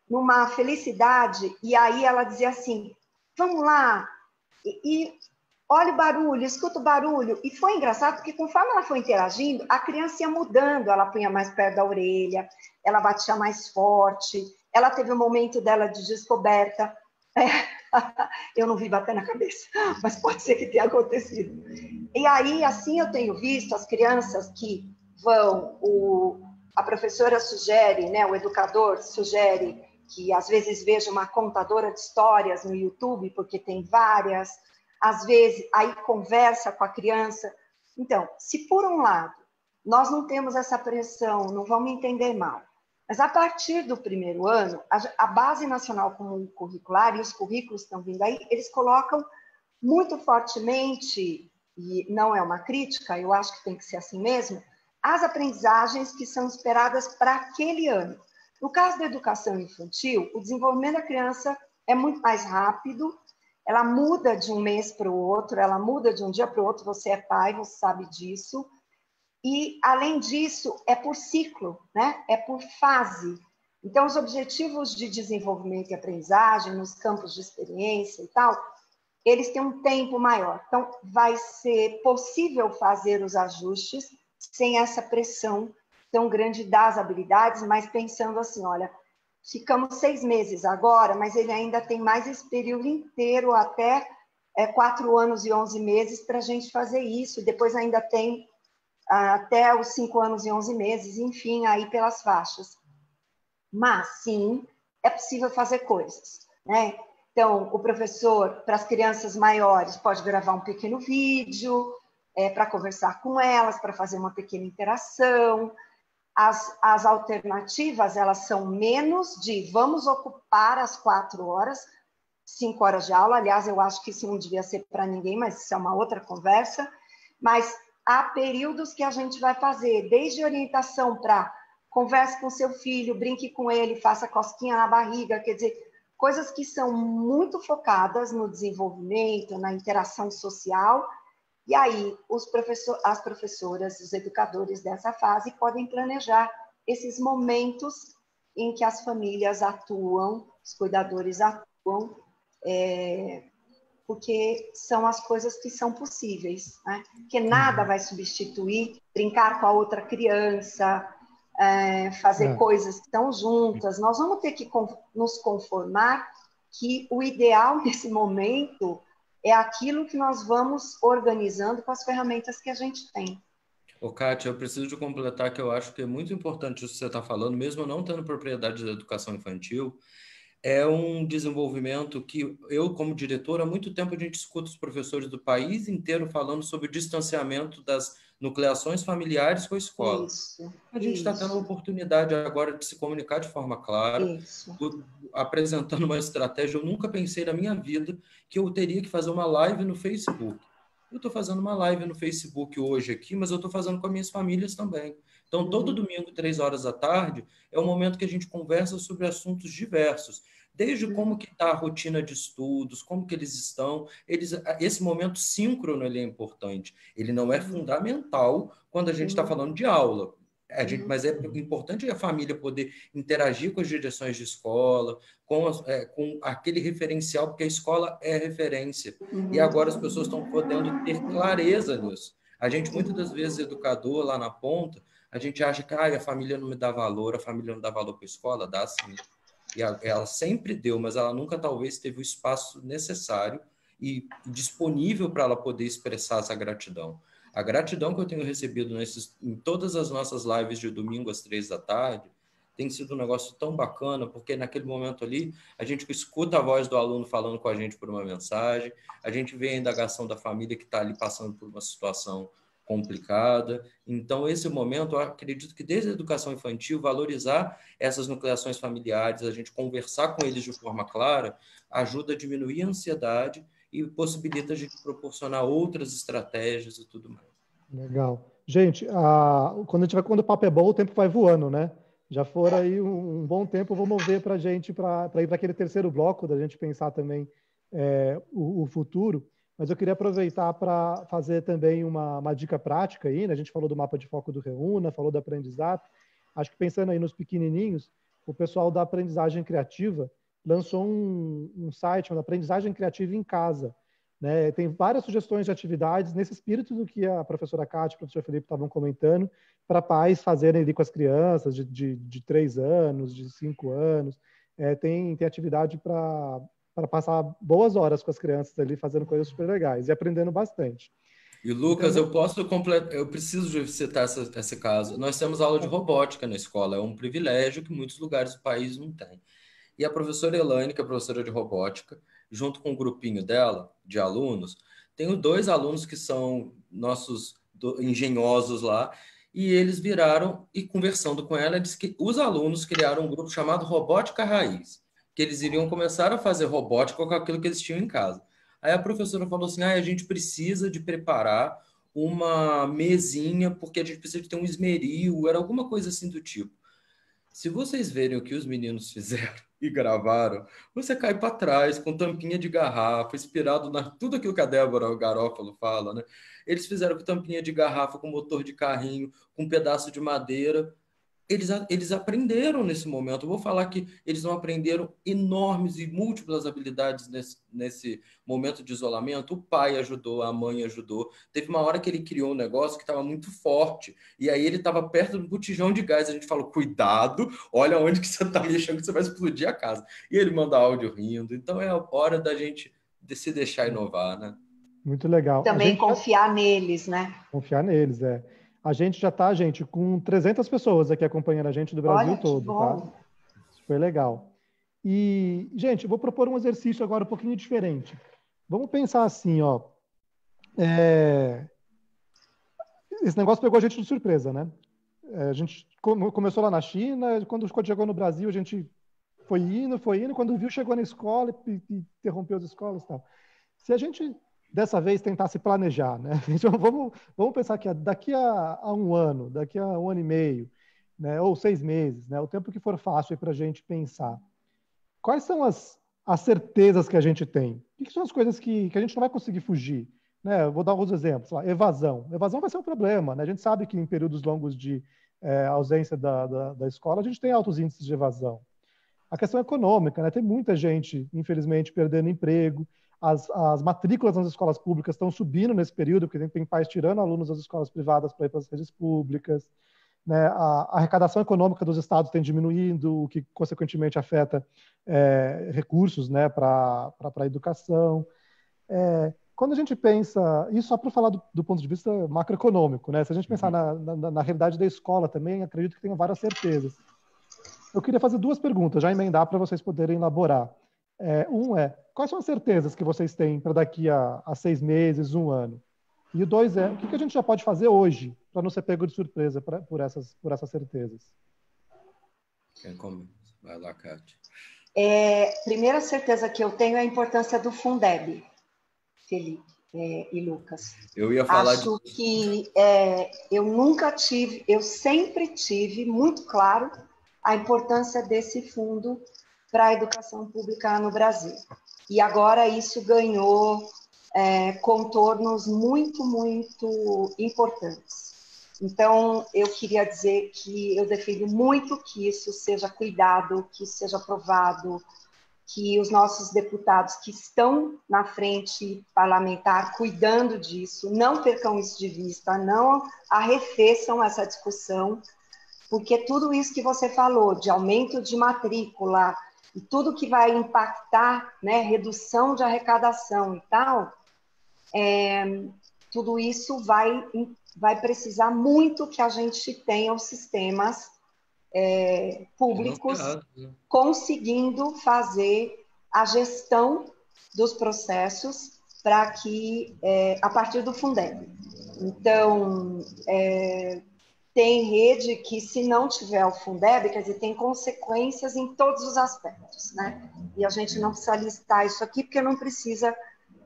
numa felicidade, e aí ela dizia assim, vamos lá, e olha o barulho, escuta o barulho. E foi engraçado, porque conforme ela foi interagindo, a criança ia mudando, ela punha mais perto da orelha, ela batia mais forte, ela teve um momento dela de descoberta. Eu não vi bater na cabeça, mas pode ser que tenha acontecido. E aí, assim, eu tenho visto as crianças que vão, a professora sugere, né, o educador sugere que às vezes veja uma contadora de histórias no YouTube, porque tem várias, às vezes aí conversa com a criança. Então, se por um lado nós não temos essa pressão, não vamos entender mal, mas a partir do primeiro ano, a Base Nacional Comum Curricular e os currículos que estão vindo aí, eles colocam muito fortemente, e não é uma crítica, eu acho que tem que ser assim mesmo, as aprendizagens que são esperadas para aquele ano. No caso da educação infantil, o desenvolvimento da criança é muito mais rápido, ela muda de um mês para o outro, ela muda de um dia para o outro, você é pai, você sabe disso. E, além disso, é por ciclo, né? É por fase. Então, os objetivos de desenvolvimento e aprendizagem, nos campos de experiência e tal, eles têm um tempo maior. Então, vai ser possível fazer os ajustes sem essa pressão tão grande das habilidades, mas pensando assim, olha, ficamos 6 meses agora, mas ele ainda tem mais esse período inteiro, até 4 anos e 11 meses, para a gente fazer isso. E depois ainda tem até os 5 anos e 11 meses, enfim, aí pelas faixas. Mas, sim, é possível fazer coisas, né? Então, o professor, para as crianças maiores, pode gravar um pequeno vídeo para conversar com elas, para fazer uma pequena interação. As alternativas, elas são menos de vamos ocupar as 4 horas, 5 horas de aula. Aliás, eu acho que isso não devia ser para ninguém, mas isso é uma outra conversa. Mas há períodos que a gente vai fazer, desde orientação para converse com seu filho, brinque com ele, faça cosquinha na barriga, quer dizer, coisas que são muito focadas no desenvolvimento, na interação social. E aí, as professoras, os educadores dessa fase podem planejar esses momentos em que as famílias atuam, os cuidadores atuam, porque são as coisas que são possíveis, né? Porque nada vai substituir brincar com a outra criança, fazer coisas que estão juntas. Nós vamos ter que nos conformar que o ideal nesse momento é aquilo que nós vamos organizando com as ferramentas que a gente tem. Ô, Kátia, eu preciso de completar que eu acho que é muito importante isso que você está falando, mesmo eu não tendo propriedade da educação infantil, é um desenvolvimento que eu, como diretor, há muito tempo a gente escuta os professores do país inteiro falando sobre o distanciamento das nucleações familiares com a escola. Isso, A gente está tendo a oportunidade agora de se comunicar de forma clara, apresentando uma estratégia. Eu nunca pensei na minha vida que eu teria que fazer uma live no Facebook. Eu estou fazendo uma live no Facebook hoje aqui, mas eu estou fazendo com as minhas famílias também. Então, todo domingo, 3 horas da tarde, é o momento que a gente conversa sobre assuntos diversos. Desde como que está a rotina de estudos, como que eles estão. Esse momento síncrono ele é importante. Ele não é fundamental quando a gente está falando de aula. Mas é importante a família poder interagir com as direções de escola, com aquele referencial, porque a escola é referência. E agora as pessoas estão podendo ter clareza nisso. A gente, muitas das vezes, educador lá na ponta, a gente acha que a família não me dá valor, a família não dá valor para a escola, dá sim. E ela sempre deu, mas ela nunca talvez teve o espaço necessário e disponível para ela poder expressar essa gratidão. A gratidão que eu tenho recebido em todas as nossas lives de domingo às 3 da tarde tem sido um negócio tão bacana, porque naquele momento ali a gente escuta a voz do aluno falando com a gente por uma mensagem, a gente vê a indagação da família que está ali passando por uma situação complicada. Então, esse momento, eu acredito que desde a educação infantil, valorizar essas nucleações familiares, a gente conversar com eles de forma clara, ajuda a diminuir a ansiedade e possibilita a gente proporcionar outras estratégias e tudo mais. Legal. Gente, quando o papo é bom, o tempo vai voando, né? Já for aí um bom tempo, eu vou mover para a gente, para ir para aquele terceiro bloco, da gente pensar também o futuro. Mas eu queria aproveitar para fazer também uma dica prática aí, né? A gente falou do mapa de foco do Reúna, falou do aprendizado. Acho que pensando aí nos pequenininhos, o pessoal da aprendizagem criativa lançou um site chamado Aprendizagem Criativa em Casa, né? Tem várias sugestões de atividades nesse espírito do que a professora Kátia e o professor Felipe estavam comentando, para pais fazerem ali com as crianças de 3 anos, de 5 anos. Tem atividade para passar boas horas com as crianças ali, fazendo coisas super legais e aprendendo bastante. E, Lucas, Então, eu preciso citar esse caso. Nós temos aula de robótica na escola, é um privilégio que muitos lugares do país não têm. E a professora Elaine, que é professora de robótica, junto com um grupinho dela, de alunos, tenho 2 alunos que são nossos engenhosos lá, e eles viraram, e conversando com ela, disse que os alunos criaram um grupo chamado Robótica Raiz, que eles iriam começar a fazer robótica com aquilo que eles tinham em casa. Aí a professora falou assim, a gente precisa de preparar uma mesinha, porque a gente precisa de ter um esmeril, era alguma coisa assim do tipo. Se vocês verem o que os meninos fizeram e gravaram, você cai para trás com tampinha de garrafa, inspirado na tudo aquilo que a Débora Garófalo fala, né? Eles fizeram com tampinha de garrafa, com motor de carrinho, com um pedaço de madeira. Eles aprenderam nesse momento. Eu vou falar que eles não aprenderam enormes e múltiplas habilidades nesse momento de isolamento. O pai ajudou, a mãe ajudou. Teve uma hora que ele criou um negócio que estava muito forte. E aí ele estava perto do botijão de gás. A gente falou, cuidado, olha onde que você está mexendo, que você vai explodir a casa. E ele manda áudio rindo. Então é a hora da gente se deixar inovar, né? Muito legal. Também confiar neles, né? Confiar neles, A gente já está, gente, com 300 pessoas aqui acompanhando a gente do Brasil todo, tá? Super legal. E, gente, eu vou propor um exercício agora um pouquinho diferente. Vamos pensar assim, ó. Esse negócio pegou a gente de surpresa, né? A gente começou lá na China, quando chegou no Brasil, a gente foi indo, quando viu, chegou na escola e interrompeu as escolas e tal. Se a gente dessa vez tentar se planejar, né? Então, vamos pensar que daqui a um ano, daqui a um ano e meio, né? Ou 6 meses, né? O tempo que for fácil para a gente pensar. Quais são as certezas que a gente tem? O que são as coisas que a gente não vai conseguir fugir? Né? Eu vou dar alguns exemplos. Evasão. Evasão vai ser um problema, né? A gente sabe que em períodos longos de ausência da escola, a gente tem altos índices de evasão. A questão econômica, né? Tem muita gente, infelizmente, perdendo emprego. As matrículas nas escolas públicas estão subindo nesse período, porque tem pais tirando alunos das escolas privadas para ir para as redes públicas. Né? A arrecadação econômica dos estados tem diminuindo, o que, consequentemente, afeta recursos, né, para a educação. Quando a gente pensa, isso só para falar do ponto de vista macroeconômico, né? Se a gente pensar na realidade da escola também, acredito que tenha várias certezas. Eu queria fazer 2 perguntas, já emendar para vocês poderem elaborar. Quais são as certezas que vocês têm para daqui a 6 meses, 1 ano? E o 2 o que a gente já pode fazer hoje para não ser pego de surpresa por essas certezas? Quem começa? Vai lá, Kátia. Primeira certeza que eu tenho é a importância do Fundeb, Felipe e Lucas. Eu ia falar Acho que eu sempre tive muito claro a importância desse fundo para a educação pública no Brasil. E agora isso ganhou contornos muito, muito importantes. Então, eu queria dizer que eu defendo muito que isso seja cuidado, que isso seja aprovado, que os nossos deputados que estão na frente parlamentar cuidando disso, não percam isso de vista, não arrefeçam essa discussão, porque tudo isso que você falou, de aumento de matrícula, e tudo que vai impactar, né, redução de arrecadação e tal, tudo isso vai precisar muito que a gente tenha os sistemas públicos conseguindo fazer a gestão dos processos para que, a partir do Fundeb. Então, tem rede que, se não tiver o Fundeb, quer dizer, tem consequências em todos os aspectos, né? E a gente não precisa listar isso aqui, porque não precisa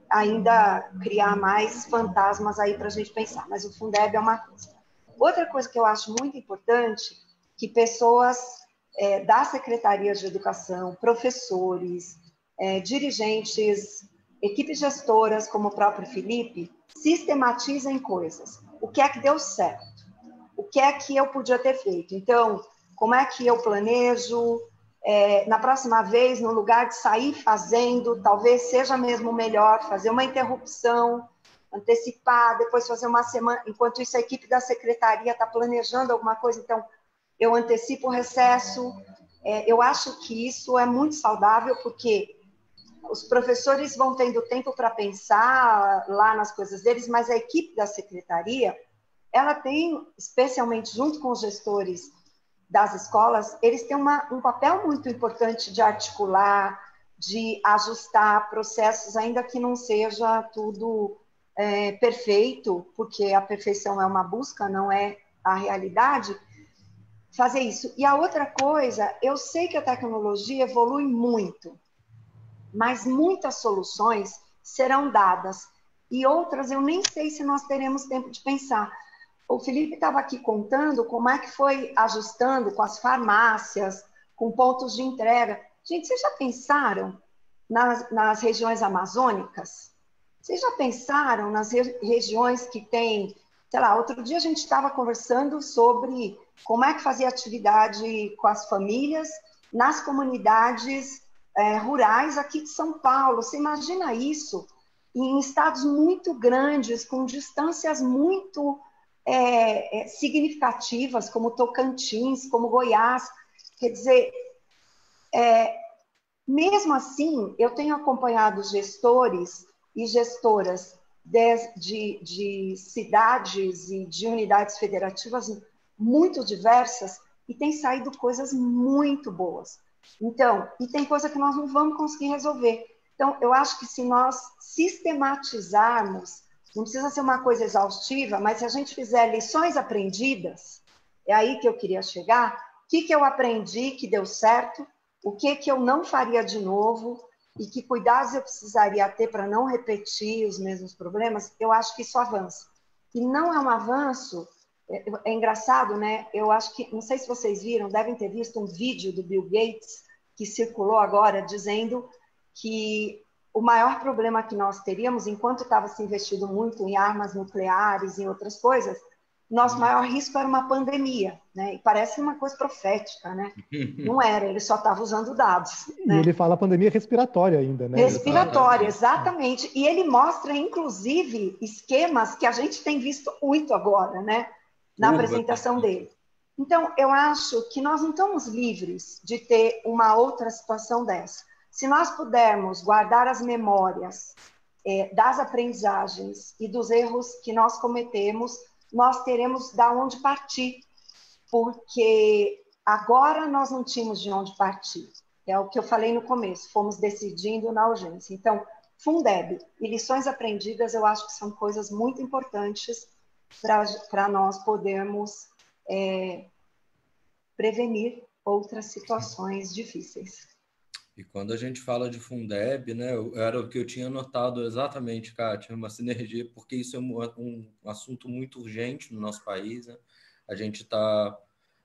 ainda criar mais fantasmas aí para a gente pensar. Mas o Fundeb é uma coisa. Outra coisa que eu acho muito importante, que pessoas da Secretaria de Educação, professores, dirigentes, equipes gestoras, como o próprio Felipe, sistematizem coisas. O que é que deu certo? O que é que eu podia ter feito? Então, como é que eu planejo? Na próxima vez, no lugar de sair fazendo, talvez seja mesmo melhor fazer uma interrupção, antecipar, depois fazer uma semana. Enquanto isso, a equipe da secretaria está planejando alguma coisa, então eu antecipo o recesso. Eu acho que isso é muito saudável, porque os professores vão tendo tempo para pensar lá nas coisas deles, mas a equipe da secretaria, ela tem, especialmente junto com os gestores das escolas, eles têm um papel muito importante de articular, de ajustar processos, ainda que não seja tudo perfeito, porque a perfeição é uma busca, não é a realidade, fazer isso. E a outra coisa, eu sei que a tecnologia evolui muito, mas muitas soluções serão dadas, e outras eu nem sei se nós teremos tempo de pensar. O Felipe estava aqui contando como é que foi ajustando com as farmácias, com pontos de entrega. Gente, vocês já pensaram nas regiões amazônicas? Vocês já pensaram nas regiões que tem, sei lá, outro dia a gente estava conversando sobre como é que fazia atividade com as famílias nas comunidades rurais aqui de São Paulo. Você imagina isso em estados muito grandes, com distâncias muito significativas, como Tocantins, como Goiás. Quer dizer, mesmo assim, eu tenho acompanhado gestores e gestoras de cidades e de unidades federativas muito diversas, e tem saído coisas muito boas. Então, e tem coisa que nós não vamos conseguir resolver. Então, eu acho que se nós sistematizarmos, não precisa ser uma coisa exaustiva, mas se a gente fizer lições aprendidas, é aí que eu queria chegar. O que eu aprendi que deu certo? O que eu não faria de novo? E que cuidados eu precisaria ter para não repetir os mesmos problemas? Eu acho que isso avança. E não é um avanço... É engraçado, né? Eu acho que... Não sei se vocês viram, devem ter visto um vídeo do Bill Gates que circulou agora, dizendo que o maior problema que nós teríamos, enquanto estava se investindo muito em armas nucleares e outras coisas, nosso maior risco era uma pandemia, né? E parece uma coisa profética, né? Não era, ele só estava usando dados. Né? E ele fala pandemia respiratória ainda, né? Respiratória, exatamente. E ele mostra, inclusive, esquemas que a gente tem visto muito agora, né? Na apresentação dele. Então, eu acho que nós não estamos livres de ter uma outra situação dessa. Se nós pudermos guardar as memórias das aprendizagens e dos erros que nós cometemos, nós teremos de onde partir, porque agora nós não tínhamos de onde partir. É o que eu falei no começo, fomos decidindo na urgência. Então, Fundeb e lições aprendidas, eu acho que são coisas muito importantes para nós podermos prevenir outras situações difíceis. E quando a gente fala de Fundeb, né, era o que eu tinha notado exatamente, Kátia, uma sinergia, porque isso é um assunto muito urgente no nosso país, né? A gente está...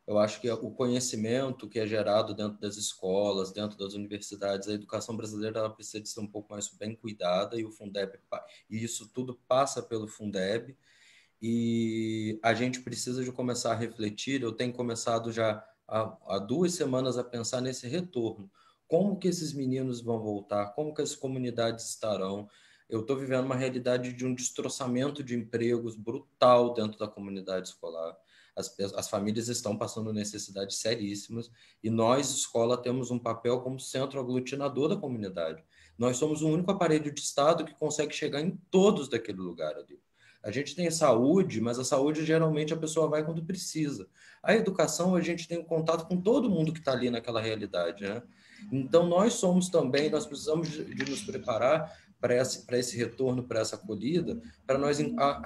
Eu acho que o conhecimento que é gerado dentro das escolas, dentro das universidades, a educação brasileira ela precisa de ser um pouco mais bem cuidada, e o Fundeb, e isso tudo passa pelo Fundeb, e a gente precisa de começar a refletir. Eu tenho começado já há 2 semanas a pensar nesse retorno. Como que esses meninos vão voltar? Como que as comunidades estarão? Eu estou vivendo uma realidade de um destroçamento de empregos brutal dentro da comunidade escolar. As famílias estão passando necessidades seríssimas, e nós, escola, temos um papel como centro aglutinador da comunidade. Nós somos o único aparelho de Estado que consegue chegar em todos daquele lugar ali. A gente tem saúde, mas a saúde geralmente a pessoa vai quando precisa. A educação, a gente tem contato com todo mundo que está ali naquela realidade, né? Então, nós somos também, nós precisamos de nos preparar para esse retorno, para essa acolhida, para nós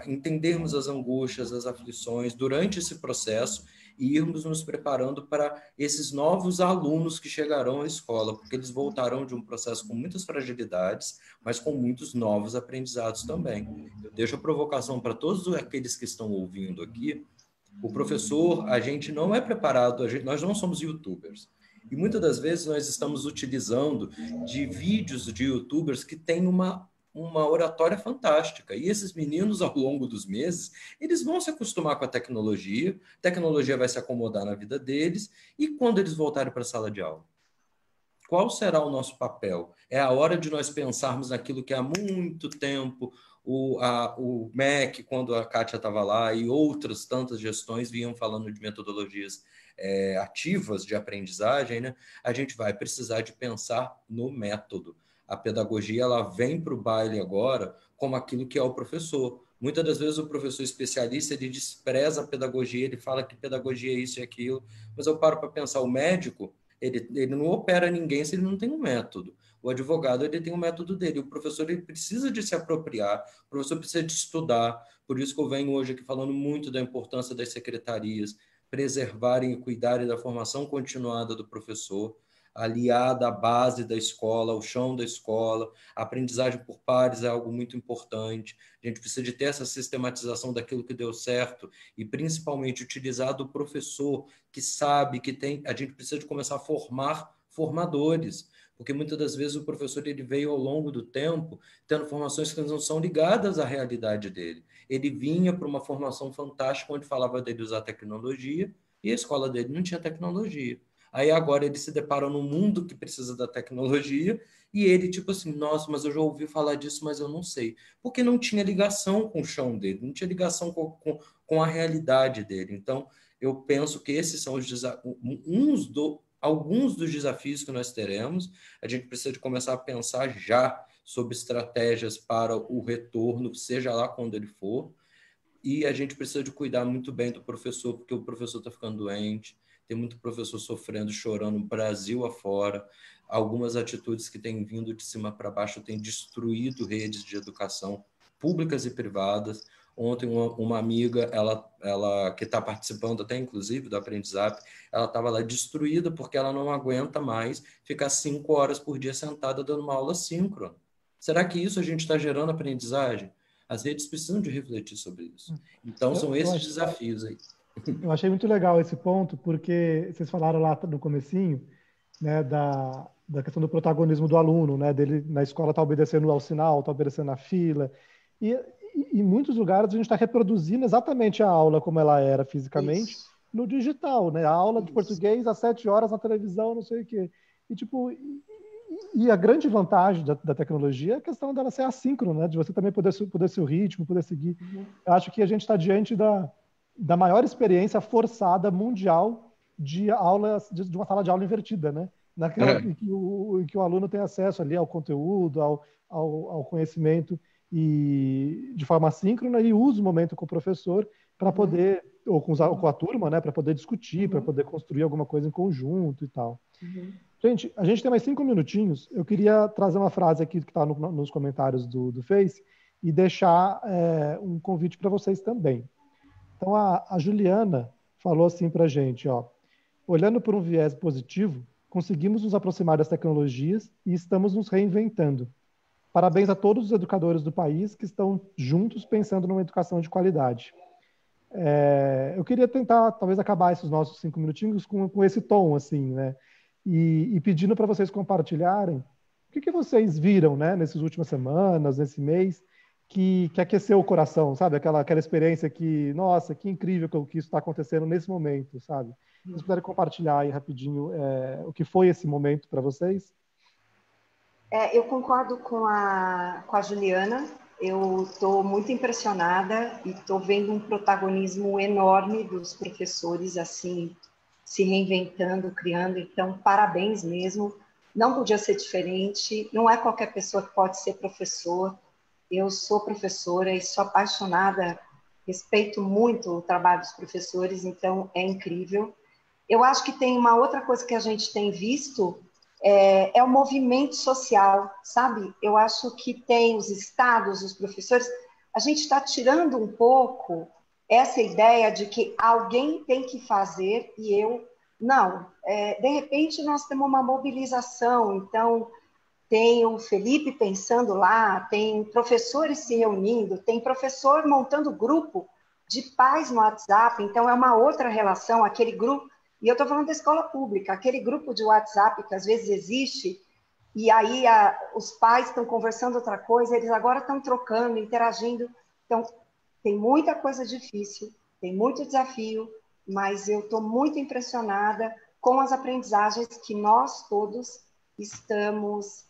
entendermos as angústias, as aflições durante esse processo e irmos nos preparando para esses novos alunos que chegarão à escola, porque eles voltarão de um processo com muitas fragilidades, mas com muitos novos aprendizados também. Eu deixo a provocação para todos aqueles que estão ouvindo aqui. O professor, a gente não é preparado, nós não somos YouTubers. E muitas das vezes nós estamos utilizando de vídeos de YouTubers que têm uma oratória fantástica. E esses meninos, ao longo dos meses, eles vão se acostumar com a tecnologia vai se acomodar na vida deles, e quando eles voltarem para a sala de aula? Qual será o nosso papel? É a hora de nós pensarmos naquilo que há muito tempo o MEC, quando a Kátia estava lá, e outras tantas gestões vinham falando de metodologias ativas de aprendizagem, né? A gente vai precisar de pensar no método. A pedagogia ela vem para o baile agora como aquilo que é o professor. Muitas das vezes o professor especialista ele despreza a pedagogia, ele fala que pedagogia é isso e aquilo, mas eu paro para pensar, o médico ele não opera ninguém se ele não tem um método. O advogado ele tem um método dele, o professor ele precisa de se apropriar, o professor precisa de estudar, por isso que eu venho hoje aqui falando muito da importância das secretarias, preservarem e cuidarem da formação continuada do professor, aliada à base da escola, ao chão da escola, a aprendizagem por pares é algo muito importante, a gente precisa de ter essa sistematização daquilo que deu certo e principalmente utilizar do professor que sabe, que tem, a gente precisa de começar a formar formadores, porque muitas das vezes o professor ele veio ao longo do tempo tendo formações que não são ligadas à realidade dele. Ele vinha para uma formação fantástica onde falava dele usar tecnologia e a escola dele não tinha tecnologia. Aí agora ele se depara num mundo que precisa da tecnologia e ele tipo assim, nossa, mas eu já ouvi falar disso, mas eu não sei. Porque não tinha ligação com o chão dele, não tinha ligação com a realidade dele. Então, eu penso que esses são os alguns dos desafios que nós teremos. A gente precisa de começar a pensar já sobre estratégias para o retorno, seja lá quando ele for. E a gente precisa de cuidar muito bem do professor, porque o professor está ficando doente, tem muito professor sofrendo, chorando, Brasil afora. Algumas atitudes que têm vindo de cima para baixo têm destruído redes de educação públicas e privadas. Ontem, uma amiga, ela que está participando até, inclusive, do aprendizado, ela estava lá destruída porque ela não aguenta mais ficar 5 horas por dia sentada dando uma aula síncrona. Será que isso a gente está gerando aprendizagem? As redes precisam de refletir sobre isso. Então, são esses desafios aí. Eu achei muito legal esse ponto, porque vocês falaram lá no comecinho, né, da questão do protagonismo do aluno, né, dele na escola tá obedecendo ao sinal, tá obedecendo à fila, e em muitos lugares a gente está reproduzindo exatamente a aula como ela era fisicamente Isso. no digital, né, a aula de Isso. português às 7 horas na televisão, não sei o quê. E, tipo, e a grande vantagem da tecnologia é a questão dela ser assíncrona, né, de você também poder ser o ritmo, poder seguir. Eu acho que a gente está diante da maior experiência forçada mundial de aula, de uma sala de aula invertida, né? Naquela em que o aluno tem acesso ali ao conteúdo, ao conhecimento e de forma assíncrona e usa o momento com o professor para poder, ou com a turma, né? Para poder discutir, para poder construir alguma coisa em conjunto e tal. Gente, a gente tem mais 5 minutinhos. Eu queria trazer uma frase aqui que está nos comentários do Face e deixar um convite para vocês também. Então, a Juliana falou assim para a gente, ó, olhando por um viés positivo, conseguimos nos aproximar das tecnologias e estamos nos reinventando. Parabéns a todos os educadores do país que estão juntos pensando numa educação de qualidade. Eu queria tentar, talvez, acabar esses nossos 5 minutinhos com esse tom, assim, né? E pedindo para vocês compartilharem o que vocês viram, né, nessas últimas semanas, nesse mês, que aqueceu o coração, sabe? Aquela experiência que, nossa, que incrível que isso está acontecendo nesse momento, sabe? Se vocês puderem compartilhar aí rapidinho o que foi esse momento para vocês. Eu concordo com a Juliana. Eu estou muito impressionada e estou vendo um protagonismo enorme dos professores, assim, se reinventando, criando. Então, parabéns mesmo. Não podia ser diferente. Não é qualquer pessoa que pode ser professor. Eu sou professora e sou apaixonada, respeito muito o trabalho dos professores, então é incrível. Eu acho que tem uma outra coisa que a gente tem visto, é o movimento social, sabe? Eu acho que tem os estados, os professores, a gente está tirando um pouco essa ideia de que alguém tem que fazer e eu não. De repente, nós temos uma mobilização, então, tem o Felipe pensando lá, tem professores se reunindo, tem professor montando grupo de pais no WhatsApp, então é uma outra relação, aquele grupo, e eu estou falando da escola pública, aquele grupo de WhatsApp que às vezes existe, e aí os pais estão conversando outra coisa, eles agora estão trocando, interagindo, então tem muita coisa difícil, tem muito desafio, mas eu estou muito impressionada com as aprendizagens que nós todos estamos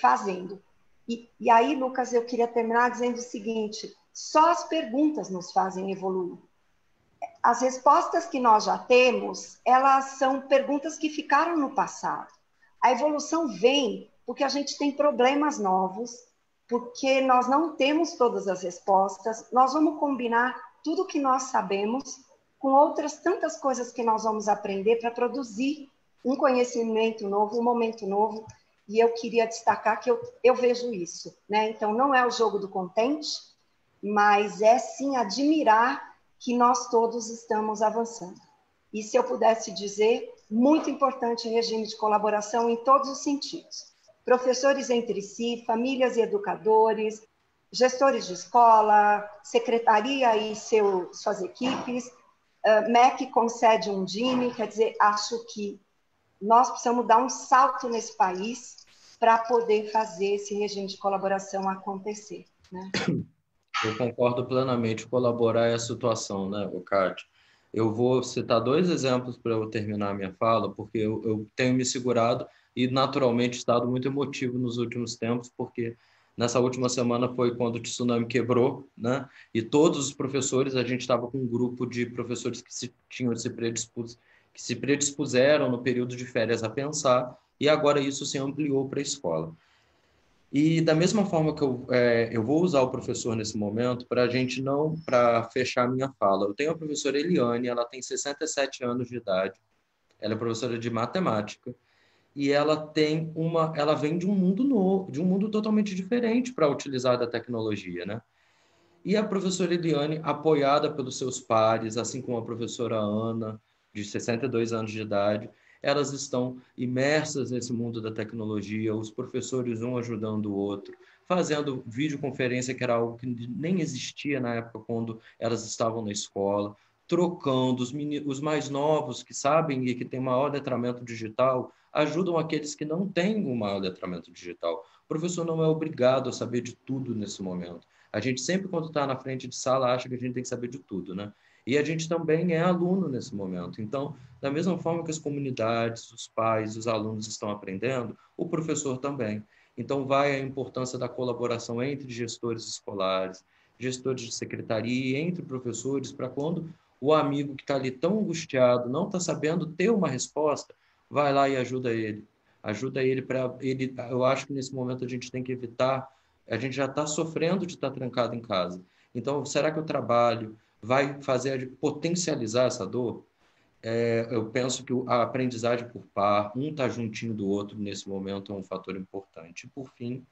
fazendo. E aí, Lucas, eu queria terminar dizendo o seguinte, só as perguntas nos fazem evoluir. As respostas que nós já temos, elas são perguntas que ficaram no passado. A evolução vem porque a gente tem problemas novos, porque nós não temos todas as respostas, nós vamos combinar tudo que nós sabemos com outras tantas coisas que nós vamos aprender para produzir um conhecimento novo, um momento novo, e eu queria destacar que eu vejo isso, né? Então, não é o jogo do contente, mas é sim admirar que nós todos estamos avançando. E se eu pudesse dizer, muito importante o regime de colaboração em todos os sentidos. Professores entre si, famílias e educadores, gestores de escola, secretaria e suas equipes, MEC concede um DINE, quer dizer, acho que nós precisamos dar um salto nesse país para poder fazer esse regime de colaboração acontecer, né? Eu concordo plenamente, colaborar é a situação, né, Cátia? Eu vou citar 2 exemplos para eu terminar a minha fala, porque eu tenho me segurado e, naturalmente, estado muito emotivo nos últimos tempos, porque nessa última semana foi quando o tsunami quebrou, né? E todos os professores, a gente estava com um grupo de professores que se predispuseram no período de férias a pensar, e agora isso se ampliou para a escola. E da mesma forma que eu vou usar o professor nesse momento para para fechar a minha fala. Eu tenho a professora Eliane, ela tem 67 anos de idade, ela é professora de matemática e ela vem de um mundo novo, de um mundo totalmente diferente para utilizar da tecnologia, né? E a professora Eliane, apoiada pelos seus pares, assim como a professora Ana, de 62 anos de idade, elas estão imersas nesse mundo da tecnologia, os professores um ajudando o outro, fazendo videoconferência, que era algo que nem existia na época quando elas estavam na escola, trocando, os mais novos que sabem e que têm maior letramento digital, ajudam aqueles que não têm um maior letramento digital. O professor não é obrigado a saber de tudo nesse momento. A gente sempre, quando está na frente de sala, acha que a gente tem que saber de tudo, né? E a gente também é aluno nesse momento. Então, da mesma forma que as comunidades, os pais, os alunos estão aprendendo, o professor também. Então, vai a importância da colaboração entre gestores escolares, gestores de secretaria e entre professores, para quando o amigo que está ali tão angustiado, não está sabendo ter uma resposta, vai lá e ajuda ele. Ajuda ele para ele. Eu acho que nesse momento a gente tem que evitar. A gente já está sofrendo de estar trancado em casa. Então, será que o trabalho vai fazer potencializar essa dor? Eu penso que a aprendizagem por par, um está juntinho do outro nesse momento é um fator importante. E, por fim,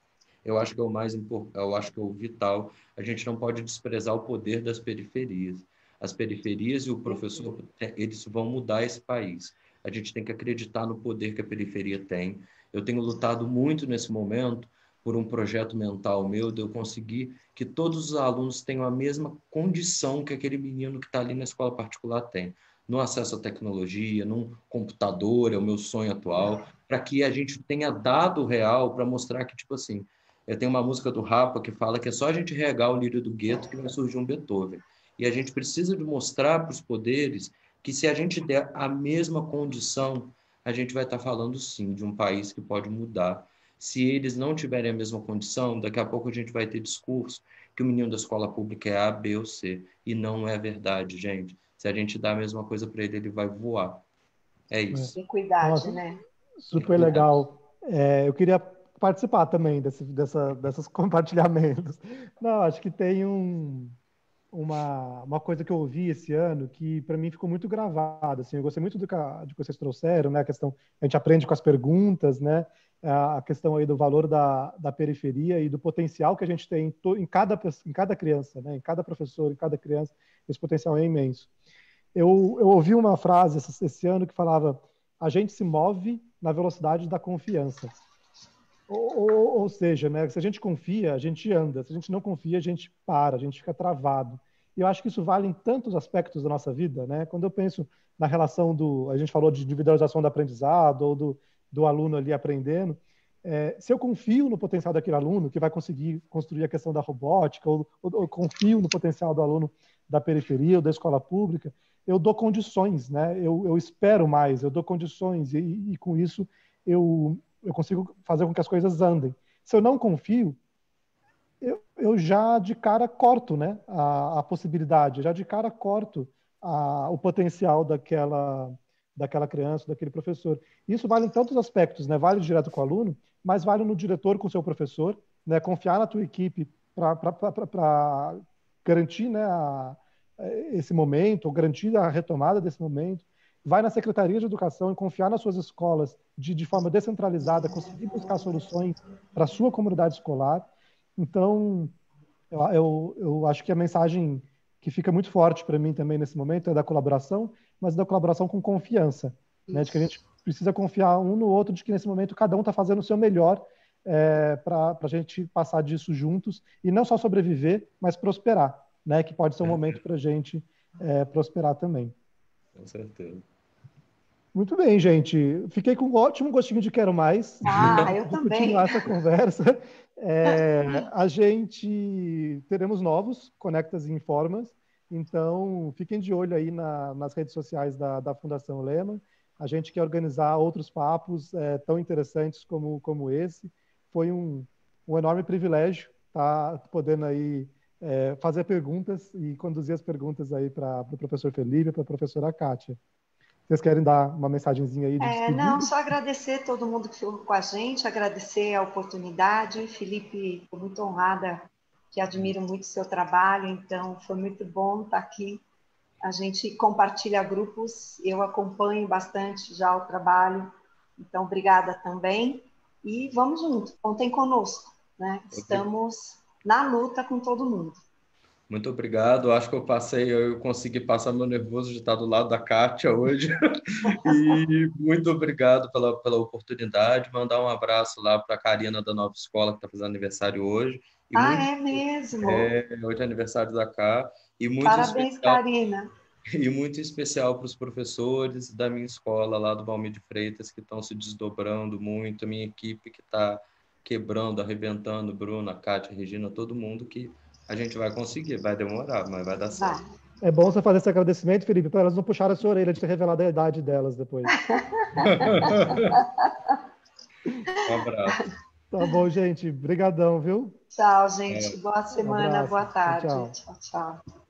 eu acho que é o mais importante, eu acho que é o vital. A gente não pode desprezar o poder das periferias. As periferias e o professor, eles vão mudar esse país. A gente tem que acreditar no poder que a periferia tem. Eu tenho lutado muito nesse momento por um projeto mental meu, de eu conseguir que todos os alunos tenham a mesma condição que aquele menino que está ali na escola particular tem, no acesso à tecnologia, num computador, é o meu sonho atual, para que a gente tenha dado real para mostrar que, tipo assim, eu tenho uma música do Rapa que fala que é só a gente regar o lírio do gueto que vai surgir um Beethoven. E a gente precisa de mostrar para os poderes que se a gente der a mesma condição, a gente vai estar falando sim de um país que pode mudar. Se eles não tiverem a mesma condição, daqui a pouco a gente vai ter discurso que o menino da escola pública é A, B ou C. E não é verdade, gente. Se a gente dá a mesma coisa para ele, ele vai voar. É isso. Equidade, Nossa, né? super legal. Eu queria participar também desses compartilhamentos. Não, acho que tem uma coisa que eu ouvi esse ano que para mim ficou muito gravada. Assim, eu gostei muito do que vocês trouxeram, né? A questão, a gente aprende com as perguntas, né? A questão aí do valor da periferia e do potencial que a gente tem em cada criança, né? Em cada professor, em cada criança. esse potencial é imenso. Eu ouvi uma frase esse ano que falava: a gente se move na velocidade da confiança. Ou seja, né, se a gente confia, a gente anda. Se a gente não confia, a gente para, a gente fica travado. E eu acho que isso vale em tantos aspectos da nossa vida, né? Quando eu penso na relação a gente falou de individualização do aprendizado ou do aluno ali aprendendo. Se eu confio no potencial daquele aluno que vai conseguir construir a questão da robótica, ou confio no potencial do aluno da periferia ou da escola pública, eu dou condições, né? Eu espero mais, eu dou condições e com isso eu consigo fazer com que as coisas andem. Se eu não confio, eu já de cara corto, né, a possibilidade, já de cara corto o potencial daquela criança, daquele professor. Isso vale em tantos aspectos, né? Vale direto com o aluno, mas vale no diretor com o seu professor, né? Confiar na tua equipe para garantir, né, esse momento, ou garantir a retomada desse momento. Vai na Secretaria de Educação e confiar nas suas escolas de forma descentralizada, conseguir buscar soluções para a sua comunidade escolar. Então, eu acho que a mensagem que fica muito forte para mim também nesse momento é da colaboração, mas da colaboração com confiança, né? De que a gente precisa confiar um no outro, de que nesse momento cada um está fazendo o seu melhor para a gente passar disso juntos e não só sobreviver, mas prosperar, né? Que pode ser um momento para a gente prosperar também. Com certeza. Muito bem, gente. Fiquei com um ótimo gostinho de quero mais. Eu de também. continuar essa conversa. A gente teremos novos Conectas e Informas, então fiquem de olho aí nas redes sociais da Fundação Lehman. A gente quer organizar outros papos tão interessantes como esse. Foi um enorme privilégio estar podendo aí fazer perguntas e conduzir as perguntas aí para o professor Felipe e para a professora Kátia. Vocês querem dar uma mensagenzinha aí de despedida? Não, só agradecer todo mundo que ficou com a gente, agradecer a oportunidade. Felipe, estou muito honrada, que admiro muito o seu trabalho, então foi muito bom estar aqui. A gente compartilha grupos, eu acompanho bastante já o trabalho, então obrigada também. E vamos junto, contem conosco, né? Estamos na luta com todo mundo. Muito obrigado. Acho que eu consegui passar meu nervoso de estar do lado da Kátia hoje. E muito obrigado pela oportunidade. Mandar um abraço lá para a Karina da Nova Escola, que está fazendo aniversário hoje. É mesmo? Hoje é aniversário da Ká. Parabéns, Karina. E muito especial para os professores da minha escola lá do Valmir de Freitas, que estão se desdobrando muito. A minha equipe que está quebrando, arrebentando, Bruna, Kátia, Regina, todo mundo que a gente vai conseguir, vai demorar, mas vai dar certo. É bom você fazer esse agradecimento, Felipe, para elas não puxarem a sua orelha de ter revelado a idade delas depois. Um abraço. Tá bom, gente. Brigadão, viu? Tchau, gente. Boa semana, boa tarde. Tchau. Tchau, tchau.